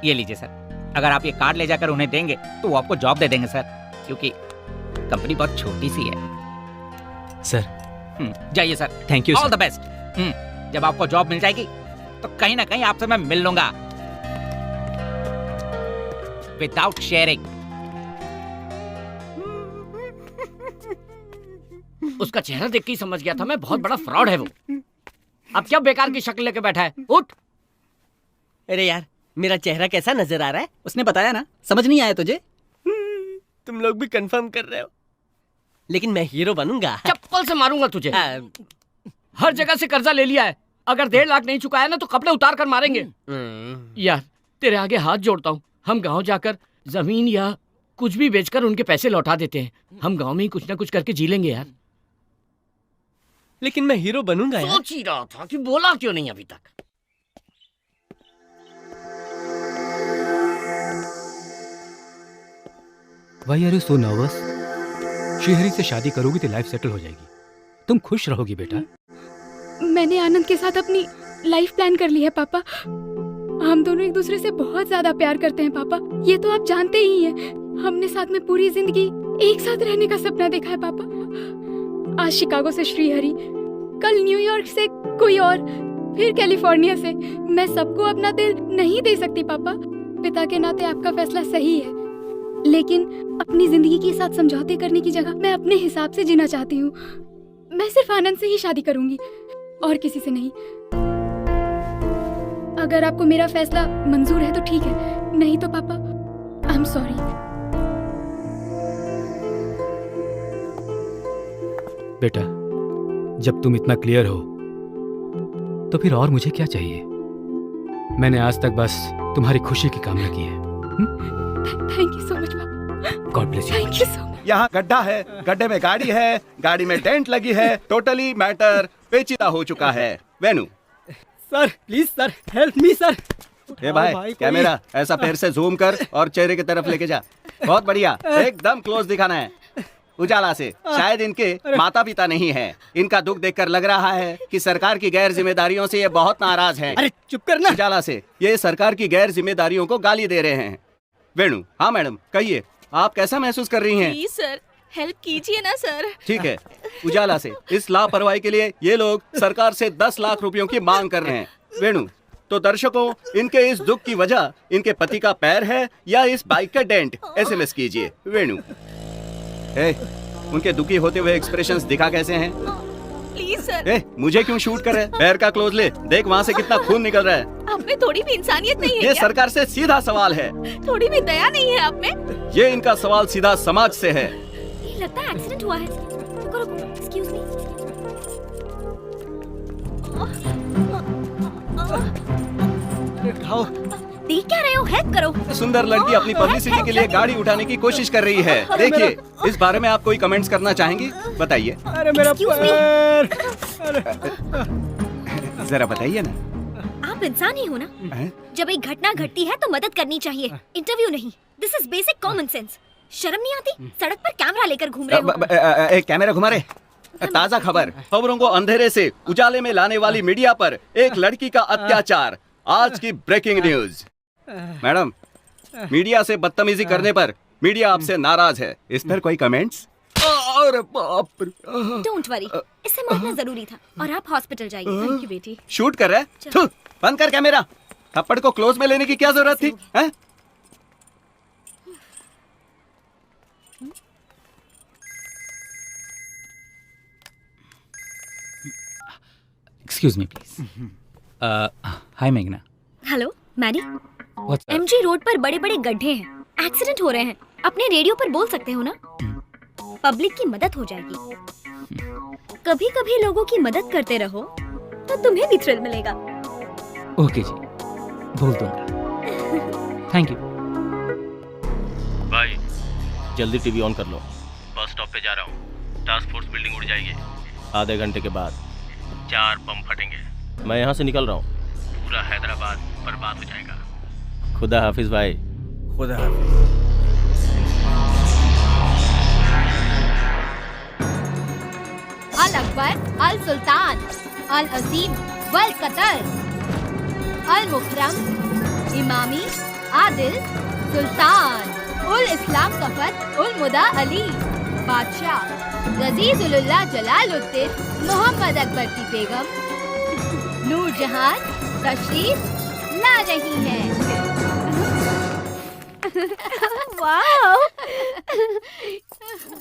ये लीजिए सर, अगर आप ये कार्ड ले जाकर उन्हें देंगे तो वो आपको जॉब दे देंगे सर, क्योंकि कंपनी बहुत छोटी सी है सर। जाइए sir. Thank you all sir. The best. जब आपको जॉब मिल जाएगी तो कहीं ना कहीं आपसे मैं मिल लूंगा विदाउट शेयरिंग। उसका चेहरा देख के ही समझ गया था मैं, बहुत बड़ा फ्रॉड है वो। अब क्या बेकार की शक्ल लेके बैठा है? उठ। अरे यार मेरा चेहरा कैसा नजर आ रहा है? उसने बताया ना, समझ नहीं आया तुझे? तुम लोग भी कंफर्म कर रहे हो, लेकिन मैं हीरो बनूंगा। चप्पल से मारूंगा तुझे। हर जगह से कर्जा ले लिया है, अगर 1.5 लाख नहीं चुकाया ना तो कपड़े उतार कर मारेंगे। यार तेरे आगे हाथ जोड़ता हूँ, हम गांव जाकर जमीन या कुछ भी बेचकर उनके पैसे लौटा देते हैं। हम गांव में ही कुछ ना कुछ करके जी लेंगे यार। लेकिन मैं हीरो बनूंगा यार। सोच ही रहा था कि बोला क्यों नहीं अभी तक। Why are you so nervous? Shrihari से शादी करोगी तो लाइफ सेटल हो जाएगी, तुम खुश रहोगी बेटा। मैंने आनंद के साथ अपनी लाइफ प्लान कर ली है पापा। हम दोनों एक दूसरे से बहुत ज्यादा प्यार करते हैं पापा, ये तो आप जानते ही हैं। हमने साथ में पूरी जिंदगी एक साथ रहने का सपना देखा है पापा। आज शिकागो से श्रीहरि, कल न्यूयॉर्क से कोई और, फिर कैलिफोर्निया से। मैं सबको अपना दिल नहीं दे सकती पापा। पिता के नाते आपका फैसला सही है, लेकिन अपनी जिंदगी के साथ समझौते करने की जगह मैं अपने हिसाब से जीना चाहती हूँ। मैं सिर्फ आनंद से ही शादी करूंगी और किसी से नहीं। अगर आपको मेरा फैसला मंजूर है तो ठीक है, नहीं तो पापा आई एम सॉरी। बेटा जब तुम इतना क्लियर हो तो फिर और मुझे क्या चाहिए? मैंने आज तक बस तुम्हारी खुशी की कामना की है। थैंक यू सो मच पापा। God bless you. Thank you so much. यहाँ गड्ढा है, गड्ढे में गाड़ी है, गाड़ी में डेंट लगी है। टोटली मैटर पेचीदा हो चुका है। Venu sir please sir, help me sir. ए भाई कैमरा ऐसा पैर से जूम कर और चेहरे की तरफ लेके जा। बहुत बढ़िया, एकदम क्लोज दिखाना है उजाला से। शायद इनके माता पिता नहीं हैं। इनका दुख देखकर लग रहा है कि सरकार की गैर जिम्मेदारियों से ये बहुत नाराज हैं। अरे चुप करना। उजाला से ये सरकार की गैर जिम्मेदारियों को गाली दे रहे हैं। वेणु, हाँ मैडम कहिए, आप कैसा महसूस कर रही हैं? प्लीज सर, हेल्प कीजिए ना सर। ठीक है, उजाला से इस लापरवाही के लिए ये लोग सरकार से 10 लाख रुपयों की मांग कर रहे हैं। वेणु, तो दर्शकों, इनके इस दुख की वजह इनके पति का पैर है या इस बाइक का डेंट? SMS कीजिए। वेणु, उनके दुखी होते हुए एक्सप्रेशंस दिखा कैसे हैं? Please sir. मुझे क्यों शूट कर रहे हैं? पैर का क्लोज ले, देख वहाँ से कितना खून निकल रहा है। आप में थोड़ी भी इंसानियत नहीं है ये क्या? सरकार से सीधा सवाल है। थोड़ी भी दया नहीं है आप में? ये इनका सवाल सीधा समाज से है। ये लगता है एक्सीडेंट हुआ है। रुको, एक्सक्यूज मी। देख क्या रहे हो? हेल्प करो। सुंदर लड़की अपनी पब्लिसिटी के लिए गाड़ी उठाने की कोशिश कर रही है। देखिए, इस बारे में आप कोई कमेंट्स करना चाहेंगी? बताइए। अरे मेरा पैर। जरा बताइए ना। आप इंसान ही हो ना? जब एक घटना घटती है तो मदद करनी चाहिए, इंटरव्यू नहीं। This is basic common sense. शर्म नहीं आती? सड़क पर कैमरा लेकर घूम रहे हो। कैमरा घुमा रहे। ताजा खबरों को अंधेरे से उजाले में लाने वाली मीडिया पर एक लड़की का अत्याचार। आज की ब्रेकिंग न्यूज। मैडम, मीडिया से बदतमीजी करने पर मीडिया आपसे नाराज है। इस पर कोई कमेंट्स? अरे बाप रे। डोंट वरी, इससे मारना जरूरी था और आप हॉस्पिटल जाइए। थैंक यू बेटी। शूट कर रहे हैं? थू, बंद कर कैमरा। थप्पड़ को क्लोज में लेने की क्या जरूरत थी? हैं? Excuse me, please. Hi, Meghna. Hello Maddie. What's up? MG road पर बड़े बड़े गड्ढे हैं, एक्सीडेंट हो रहे हैं। अपने रेडियो पर बोल सकते हो ना? पब्लिक की मदद हो जाएगी। कभी कभी लोगों की मदद करते रहो तो तुम्हें भी थ्रिल मिलेगा। ओके जी, बोल दूंगा। Thank you. भाई जल्दी टीवी ऑन कर लो। बस स्टॉप पे जा रहा हूँ। टास्क फोर्स बिल्डिंग उड़ जाएगी। आधे घंटे के बाद 4 बम फटेंगे। मैं यहाँ से निकल रहा हूँ। पूरा हैदराबाद बर्बाद हो जाएगा। खुदा हाफिज भाई। खुदा हाफिज। अल अकबर, अल सुल्तान, अल अजीम, वल कतर, अल मुकरम, इमामी, आदिल, सुल्तान, उल इस्लाम सफर, उल मुदा अली, बादशाह, रजीजुल्लाह जलालुद्दीन, मोहम्मद अकबर की बेगम, नूरजहान तशरीफ ला रही है। वाओ,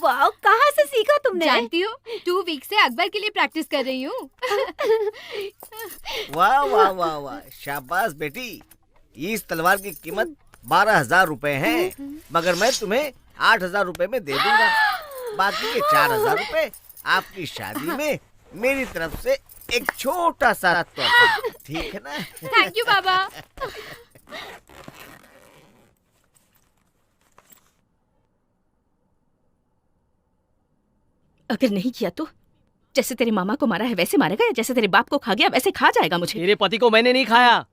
वाओ, कहाँ से सीखा तुमने? जानती हो, 2 वीक से अकबर के लिए प्रैक्टिस कर रही हूँ। वाह वाह वाह वाह, शाबाश बेटी। इस तलवार की कीमत 12,000 रुपए है, मगर मैं तुम्हें 8,000 रुपए में दे दूंगा। बाकी के 4,000 रुपए आपकी शादी में मेरी तरफ से एक छोटा सा तोहफा, ठीक है ना? थैंक यू बाबा। अगर नहीं किया तो जैसे तेरे मामा को मारा है वैसे मारेगा, या जैसे तेरे बाप को खा गया वैसे खा जाएगा मुझे। तेरे पति को मैंने नहीं खाया,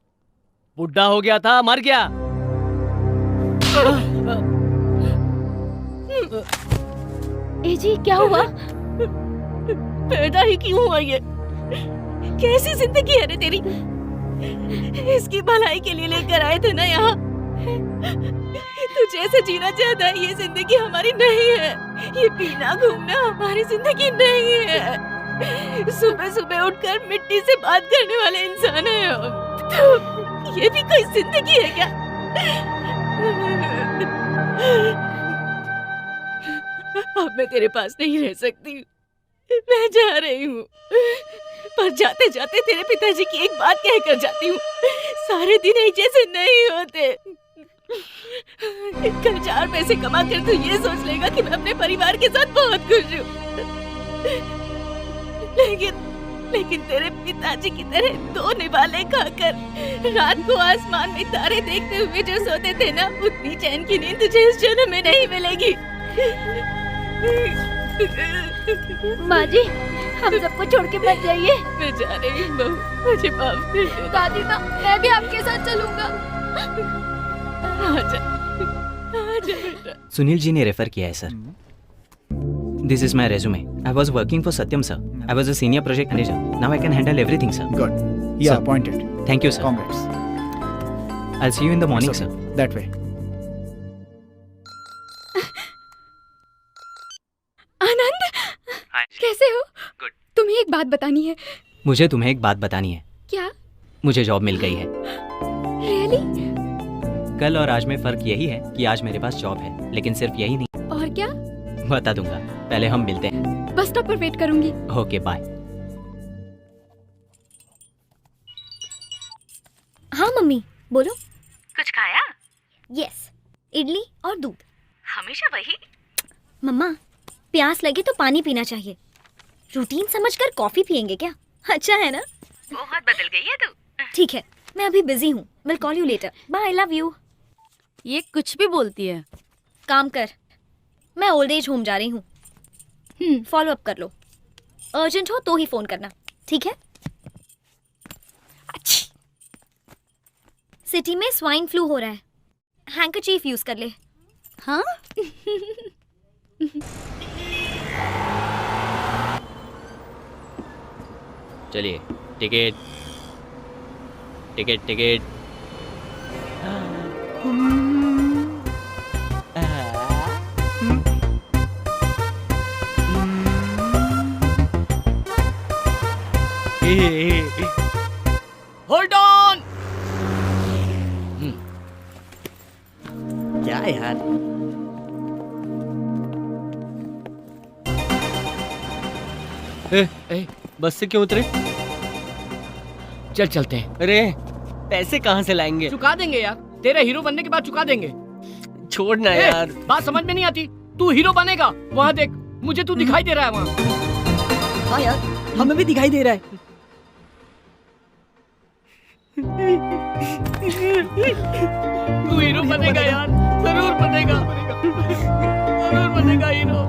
बुढ़ा हो गया था, मर गया। ए जी, क्या हुआ? पैदा ही क्यों हुआ ये? कैसी जिंदगी है रे तेरी? इसकी भलाई के लिए लेकर आए थे ना यहाँ। तू जैसे जीना चाहता है ये जिंदगी हमारी नहीं है। ये पीना घूमना हमारी जिंदगी नहीं है। सुबह सुबह उठकर मिट्टी से बात करने वाले इंसान है हम। तो ये भी कोई जिंदगी है क्या? अब मैं तेरे पास नहीं रह सकती, मैं जा रही हूँ। पर जाते जाते तेरे पिताजी की एक बात कहकर जाती हूँ, सारे दिन एक जैसे नहीं होते। कल 4 पैसे कमा कर तू ये सोच लेगा कि मैं अपने परिवार के साथ बहुत खुश हूँ, लेकिन तेरे पिताजी की तरह 2 निवाले खाकर रात को आसमान में तारे देखते हुए जो सोते थे ना, उतनी चैन की नींद तुझे इस जन्म में नहीं मिलेगी। माँ जी, हम सबको छोड़ के मत जाइए। बेचारे बहू, मुझे माफ कर दो। दादी माँ, मैं भी आपके साथ चलूंगा। आजा, आजा बेटा। सुनील जी ने रेफर किया है sir. This is my resume. I was working for Satyam sir. I was a senior project manager. Now I can handle everything sir. Good. You are appointed. Thank you sir. Congrats. I'll see you in the morning, It's sir. okay. That way. आनंद, कैसे हो? Good. तुम्हें एक बात बतानी है। मुझे तुम्हें एक बात बतानी है। क्या? मुझे जॉब मिल गई है। Really? कल और आज में फर्क यही है कि आज मेरे पास जॉब है, लेकिन सिर्फ यही नहीं। और क्या? बता दूंगा, पहले हम मिलते हैं। बस स्टॉप पर वेट करूंगी। Okay bye. हाँ मम्मी, बोलो। कुछ खाया? यस, इडली और दूध। हमेशा वही? मम्मा, प्यास लगे तो पानी पीना चाहिए। रूटीन समझकर कॉफी पियेंगे क्या? अच्छा है ना? बहुत बदल गई है तू। ठीक है, मैं अभी बिजी हूँ। Will call you later. Bye, I love you. ये कुछ भी बोलती है। काम कर, मैं ओल्ड एज होम जा रही हूँ। फॉलो अप कर लो। अर्जेंट हो तो ही फोन करना, ठीक है? सिटी में स्वाइन फ्लू हो रहा है। हैंकरचीफ यूज कर ले। हाँ? चलिए, ticket ticket ticket. Hold on. क्या यार, बस से क्यों उतरे? चल चलते हैं। अरे पैसे कहाँ से लाएंगे? चुका देंगे यार, तेरे हीरो बनने के बाद चुका देंगे। छोड़ना यार। बात समझ में नहीं आती। तू हीरो बनेगा, वहाँ देख, मुझे तू दिखाई दे रहा है वहाँ। हाँ यार, हमें भी दिखाई दे रहा है। तू हीरो बनेगा यार, जरूर बनेगा, जरूर बनेगा हीरो।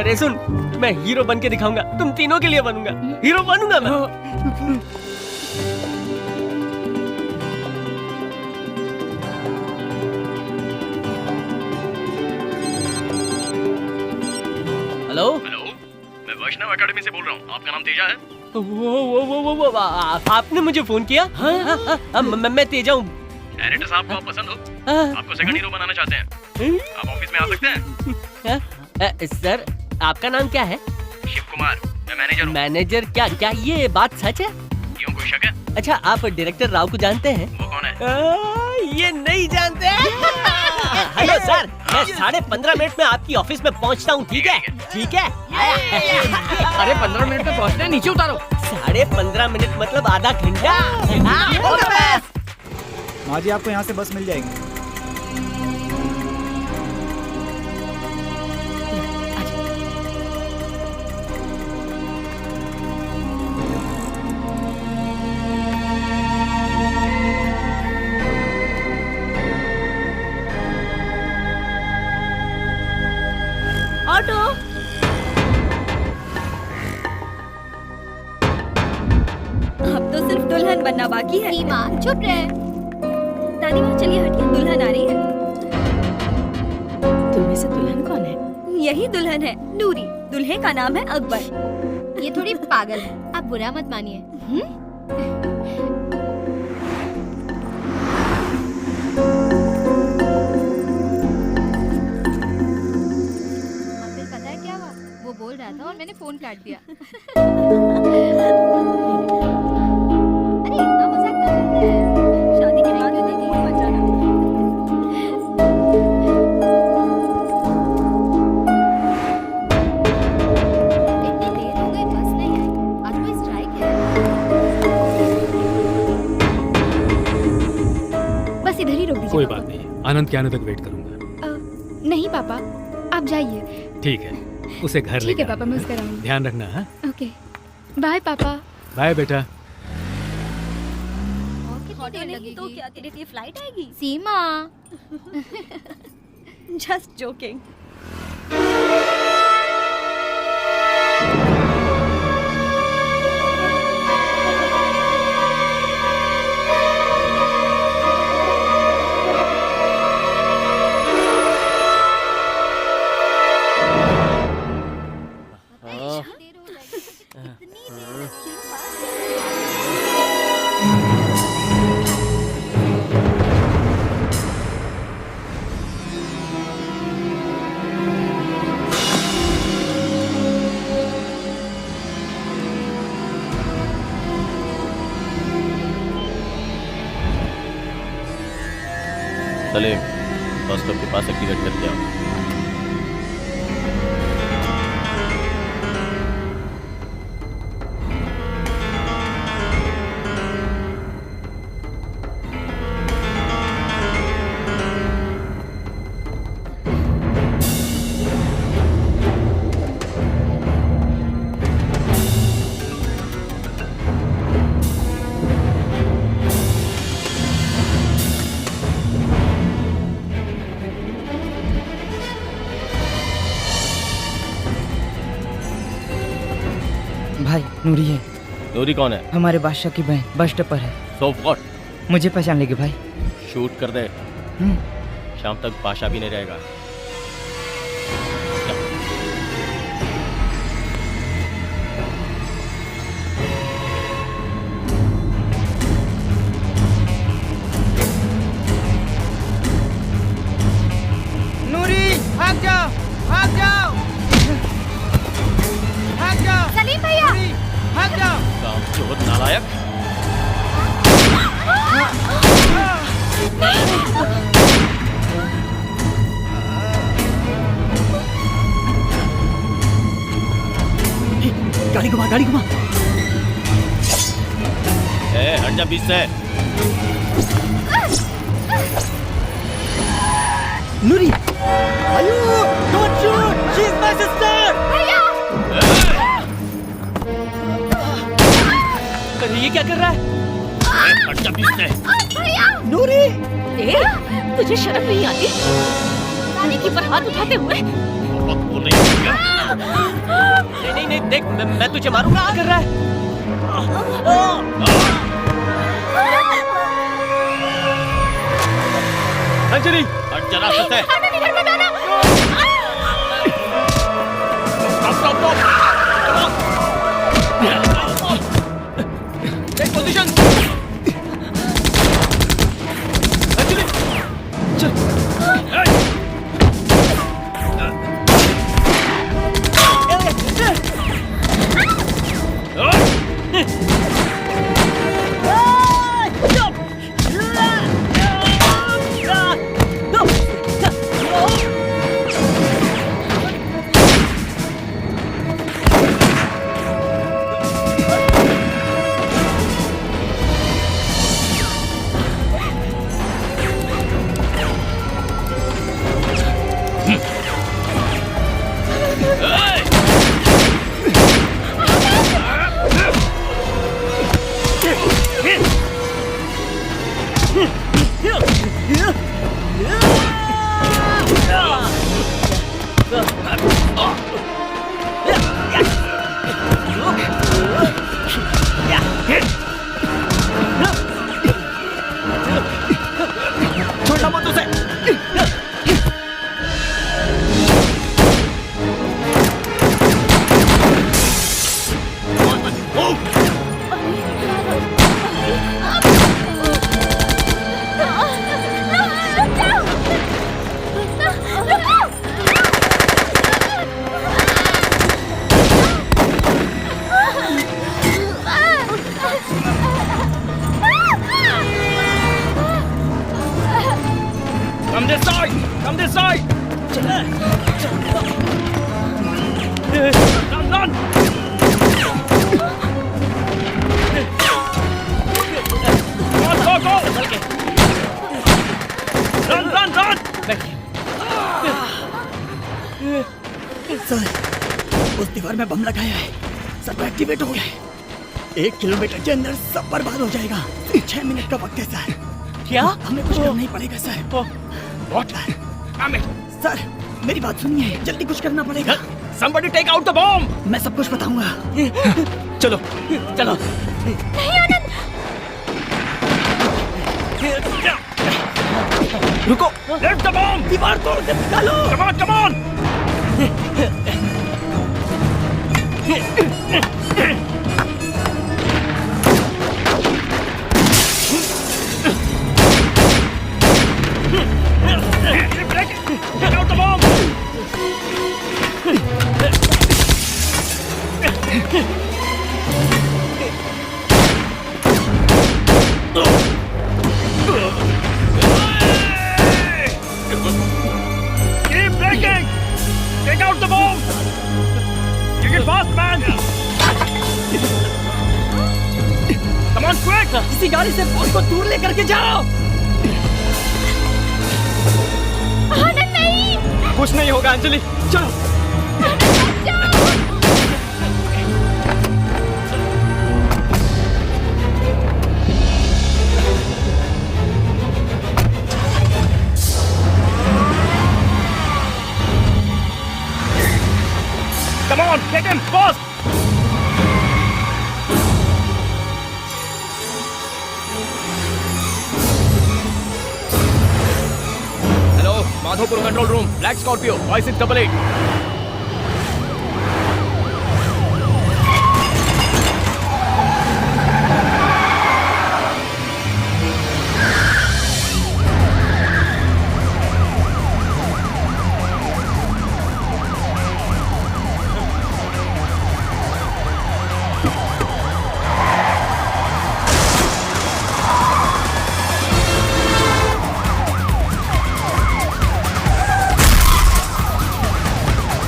अरे सुन, मैं हीरो बन के दिखाऊंगा, तुम तीनों के लिए बनूंगा, हीरो बनूंगा मैं। हेलो हेलो, मैं वैष्णव एकेडमी से बोल रहा हूँ। आपका नाम तेजा है? वो आपने मुझे फोन किया? हाँ, मैं तेजा हूँ। एडिटर साहब को आप पसंद हो? आपको सेकंड हीरो बनाना चाहते हैं? आप ऑफिस में आ सकते हैं। सर, आपका नाम क्या है? शिव कुमार, मैं मैनेजर हूँ। मैनेजर? क्या ये बात सच है? क्यों, कोई शक है? अच्छा, आप डायरेक्टर राव को जानते हैं? वो कौन है? ये नहीं जानते। हेलो सर, मैं 15.5 मिनट में आपकी ऑफिस में पहुंचता हूँ, ठीक है? ठीक है। अरे 15 मिनट में पहुंचना है, नीचे उतारो। 15.5 मिनट मतलब आधा घंटा। माँ जी, आपको यहाँ से बस मिल जाएगी। ऑटो। अब तो सिर्फ दुल्हन बनना बाकी है। सीमा, चुप रहे। दादी माँ, चलिए हटिए, दुल्हन आ रही है। तुम से दुल्हन कौन है? यही दुल्हन है, नूरी। दुल्हे का नाम है अकबर। ये थोड़ी पागल है, आप बुरा मत मानिए। पता है क्या हुआ? वो बोल रहा था और मैंने फोन काट दिया। अरे इतना मजाक कर रहे हैं। शादी के बाद होती थी बचाना। इतनी देर हो गई, बस नहीं आई। आज कोई स्ट्राइक है? बस इधर ही रोक दीजिए। कोई बात नहीं, आनंद के आने तक वेट करूंगा। नहीं पापा, आप जाइए। ठीक है, उसे घर ले ठीक है पापा, मैं उसका रहूंगी। ध्यान रखना। हाँ, ओके, बाय पापा। बाय बेटा। तो क्या तेरे लिए फ्लाइट आएगी? सीमा। Just joking. Salim, bus stop के पास एक्टिवेट करते आओ। भाई नूरी है। नूरी कौन है? हमारे बादशाह की बहन, बस स्टॉप पर है। So what? मुझे पहचान लेगी भाई। शूट कर दे, शाम तक बादशाह भी नहीं रहेगा। नूरी भाग जाओ, भाग जाओ, भाग जाओ। सलीम भैया भाग जाओ। काम चोर नालायक। गाड़ी घुमा, गाड़ी घुमा। हट जा बीच से। नूरी, आयु, don't shoot, she is my sister. भैया! अरे ये क्या कर रहा है? हट जा बीच से। भैया! नूरी! तुझे शर्म नहीं आती? रानी की पर हाथ उठाते हुए? नहीं नहीं देख, मैं तुझे मारूंगा। क्या कर रहा है? अंजलि, हट जा रास्ते से। Take position. अंजलि, चल। Come this side! Come this side! Run, run! Go, go, go! Run, run, run! Sir, उस दीवार में बम लगाया है, सब एक्टिवेट हो गया है। 1 किलोमीटर के अंदर सब बर्बाद हो जाएगा। 6 मिनट का वक्त है सर। क्या? हमें कुछ करना ही पड़ेगा सर। What? सर, मेरी बात सुनिए, जल्दी कुछ करना पड़ेगा। Somebody take out the bomb! मैं सब कुछ बताऊंगा। चलो, चलो। नहीं आनंद! रुको! Let the bomb! दीवार तोड़ के निकालो! Come on, come on! Take out the bomb! किसी गाड़ी से बोट को दूर लेकर के जाओ। आनंद नहीं। कुछ नहीं होगा अंजलि, चलो। Come on, get him, fast! Hello, Madhopur control room, Black Scorpio, 5688.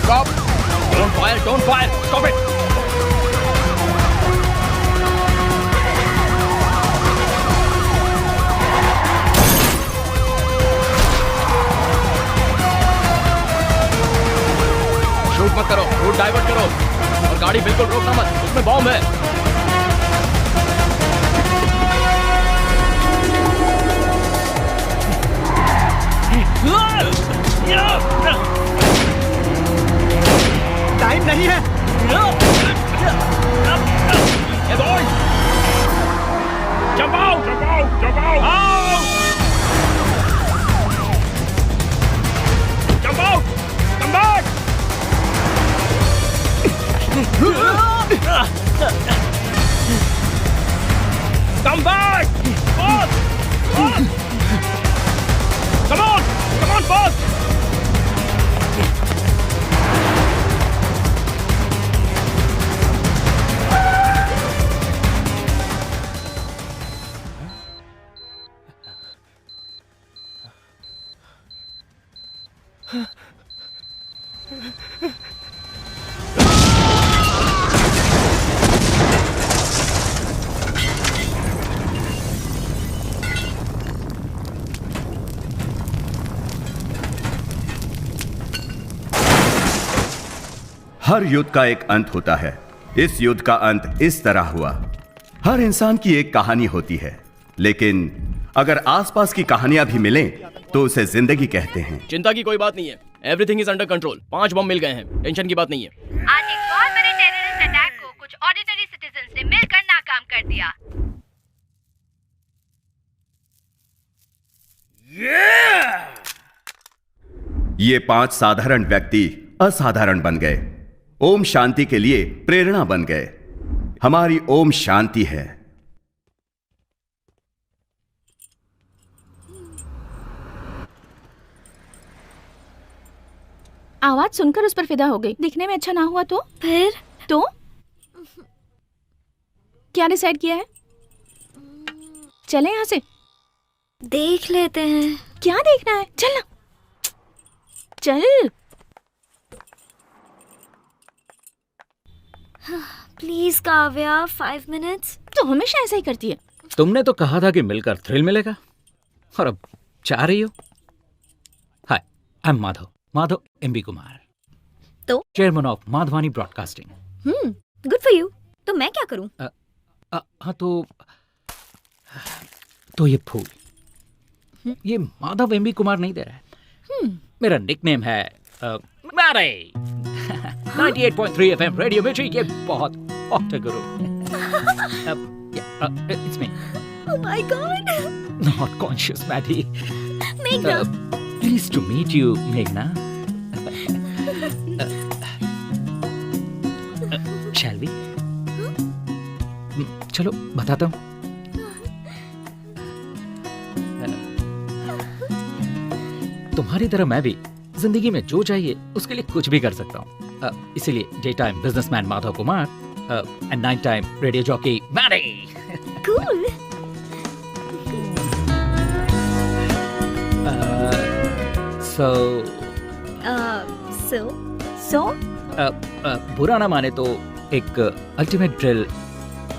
Stop! Don't fire! Stop it! Shoot मत करो, रूट डाइवर्ट करो और गाड़ी बिल्कुल रोकना मत, उसमें बॉम्ब है। टाइम नहीं है। Hey boys! Jump out! Jump out! Jump out! Jump out! Come back! Come back! Boss! Boss! Come on! Come on, boss! हर युद्ध का एक अंत होता है। इस युद्ध का अंत इस तरह हुआ। हर इंसान की एक कहानी होती है, लेकिन अगर आसपास की कहानियां भी मिलें तो उसे जिंदगी कहते हैं। चिंता की कोई बात नहीं है, एवरीथिंग इज अंडर कंट्रोल। 5 बम मिल गए हैं, टेंशन की बात नहीं है। आज एक और बड़े टेररिस्ट अटैक को कुछ ऑर्डिनरी सिटीजन ने मिलकर नाकाम कर दिया। ये 5 साधारण व्यक्ति असाधारण बन गए, ओम शांति के लिए प्रेरणा बन गए। हमारी ओम शांति है। आवाज सुनकर उस पर फिदा हो गई। दिखने में अच्छा ना हुआ तो फिर तो क्या डिसाइड किया है? चले यहाँ से, देख लेते हैं। क्या देखना है? चल ना, चल। Please Kavya, 5 minutes. तो हमेशा ऐसा ही करती है। तुमने तो कहा था कि मिलकर थ्रिल मिलेगा, और अब चाह रही हो। Hi, I am Madhav MB Kumar, तो chairman of Madhavani broadcasting. Good for you. तो मैं क्या करूं? हाँ तो ये फूल, ये माधव एमबी कुमार नहीं दे रहा है। मेरा निकनेम है मैरे। 98.3 FM रेडियो मिर्ची के बहुत hot Guru. It's me. Oh my God. Not conscious, Maddie. Meghna. Pleased to meet you, Meghna. Shall we? चलो बताता हूँ। तुम्हारी तरह मैं भी जिंदगी में जो चाहिए उसके लिए कुछ भी कर सकता हूँ। इसीलिए day time businessman Madhav Kumar and night time radio jockey Maddie. Cool. So? बुरा ना माने तो एक अल्टीमेट ड्रिल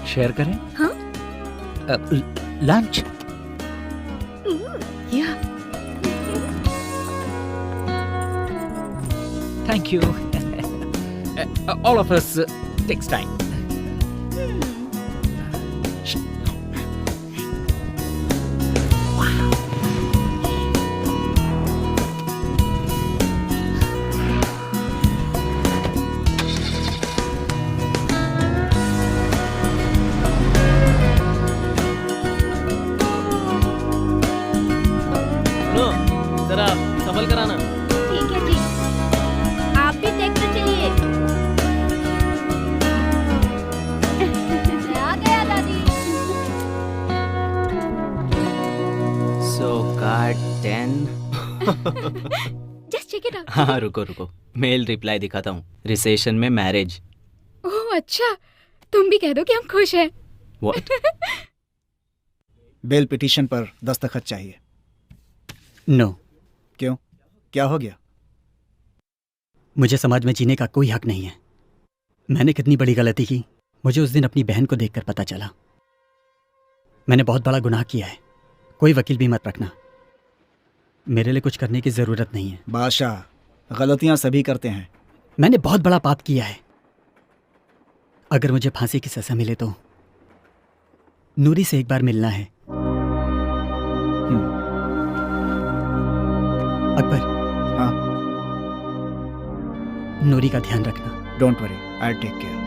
शेयर करें? हाँ? Lunch? Yeah. Thank you. All of us takes time. सुनो, जरा संभल कर आना। ठीक है जी, आप भी देखते चलिए। आ गया दादी। So card 10. Just check it out. हाँ रुको रुको, मेल रिप्लाई दिखाता हूँ। रिसेशन में मैरिज। ओह अच्छा, तुम भी कह दो कि हम खुश हैं। What? बेल पिटीशन पर दस्तखत चाहिए। नो। क्यों? क्या हो गया? मुझे समाज में जीने का कोई हक नहीं है। मैंने कितनी बड़ी गलती की, मुझे उस दिन अपनी बहन को देखकर पता चला। मैंने बहुत बड़ा गुनाह किया है। कोई वकील भी मत रखना। मेरे लिए कुछ करने की जरूरत नहीं है। बादशाह, गलतियां सभी करते हैं। मैंने बहुत बड़ा पाप किया है। अगर मुझे फांसी की सजा मिले तो नूरी से एक बार मिलना है। अकबर। हाँ। नूरी का ध्यान रखना। Don't worry, I take care.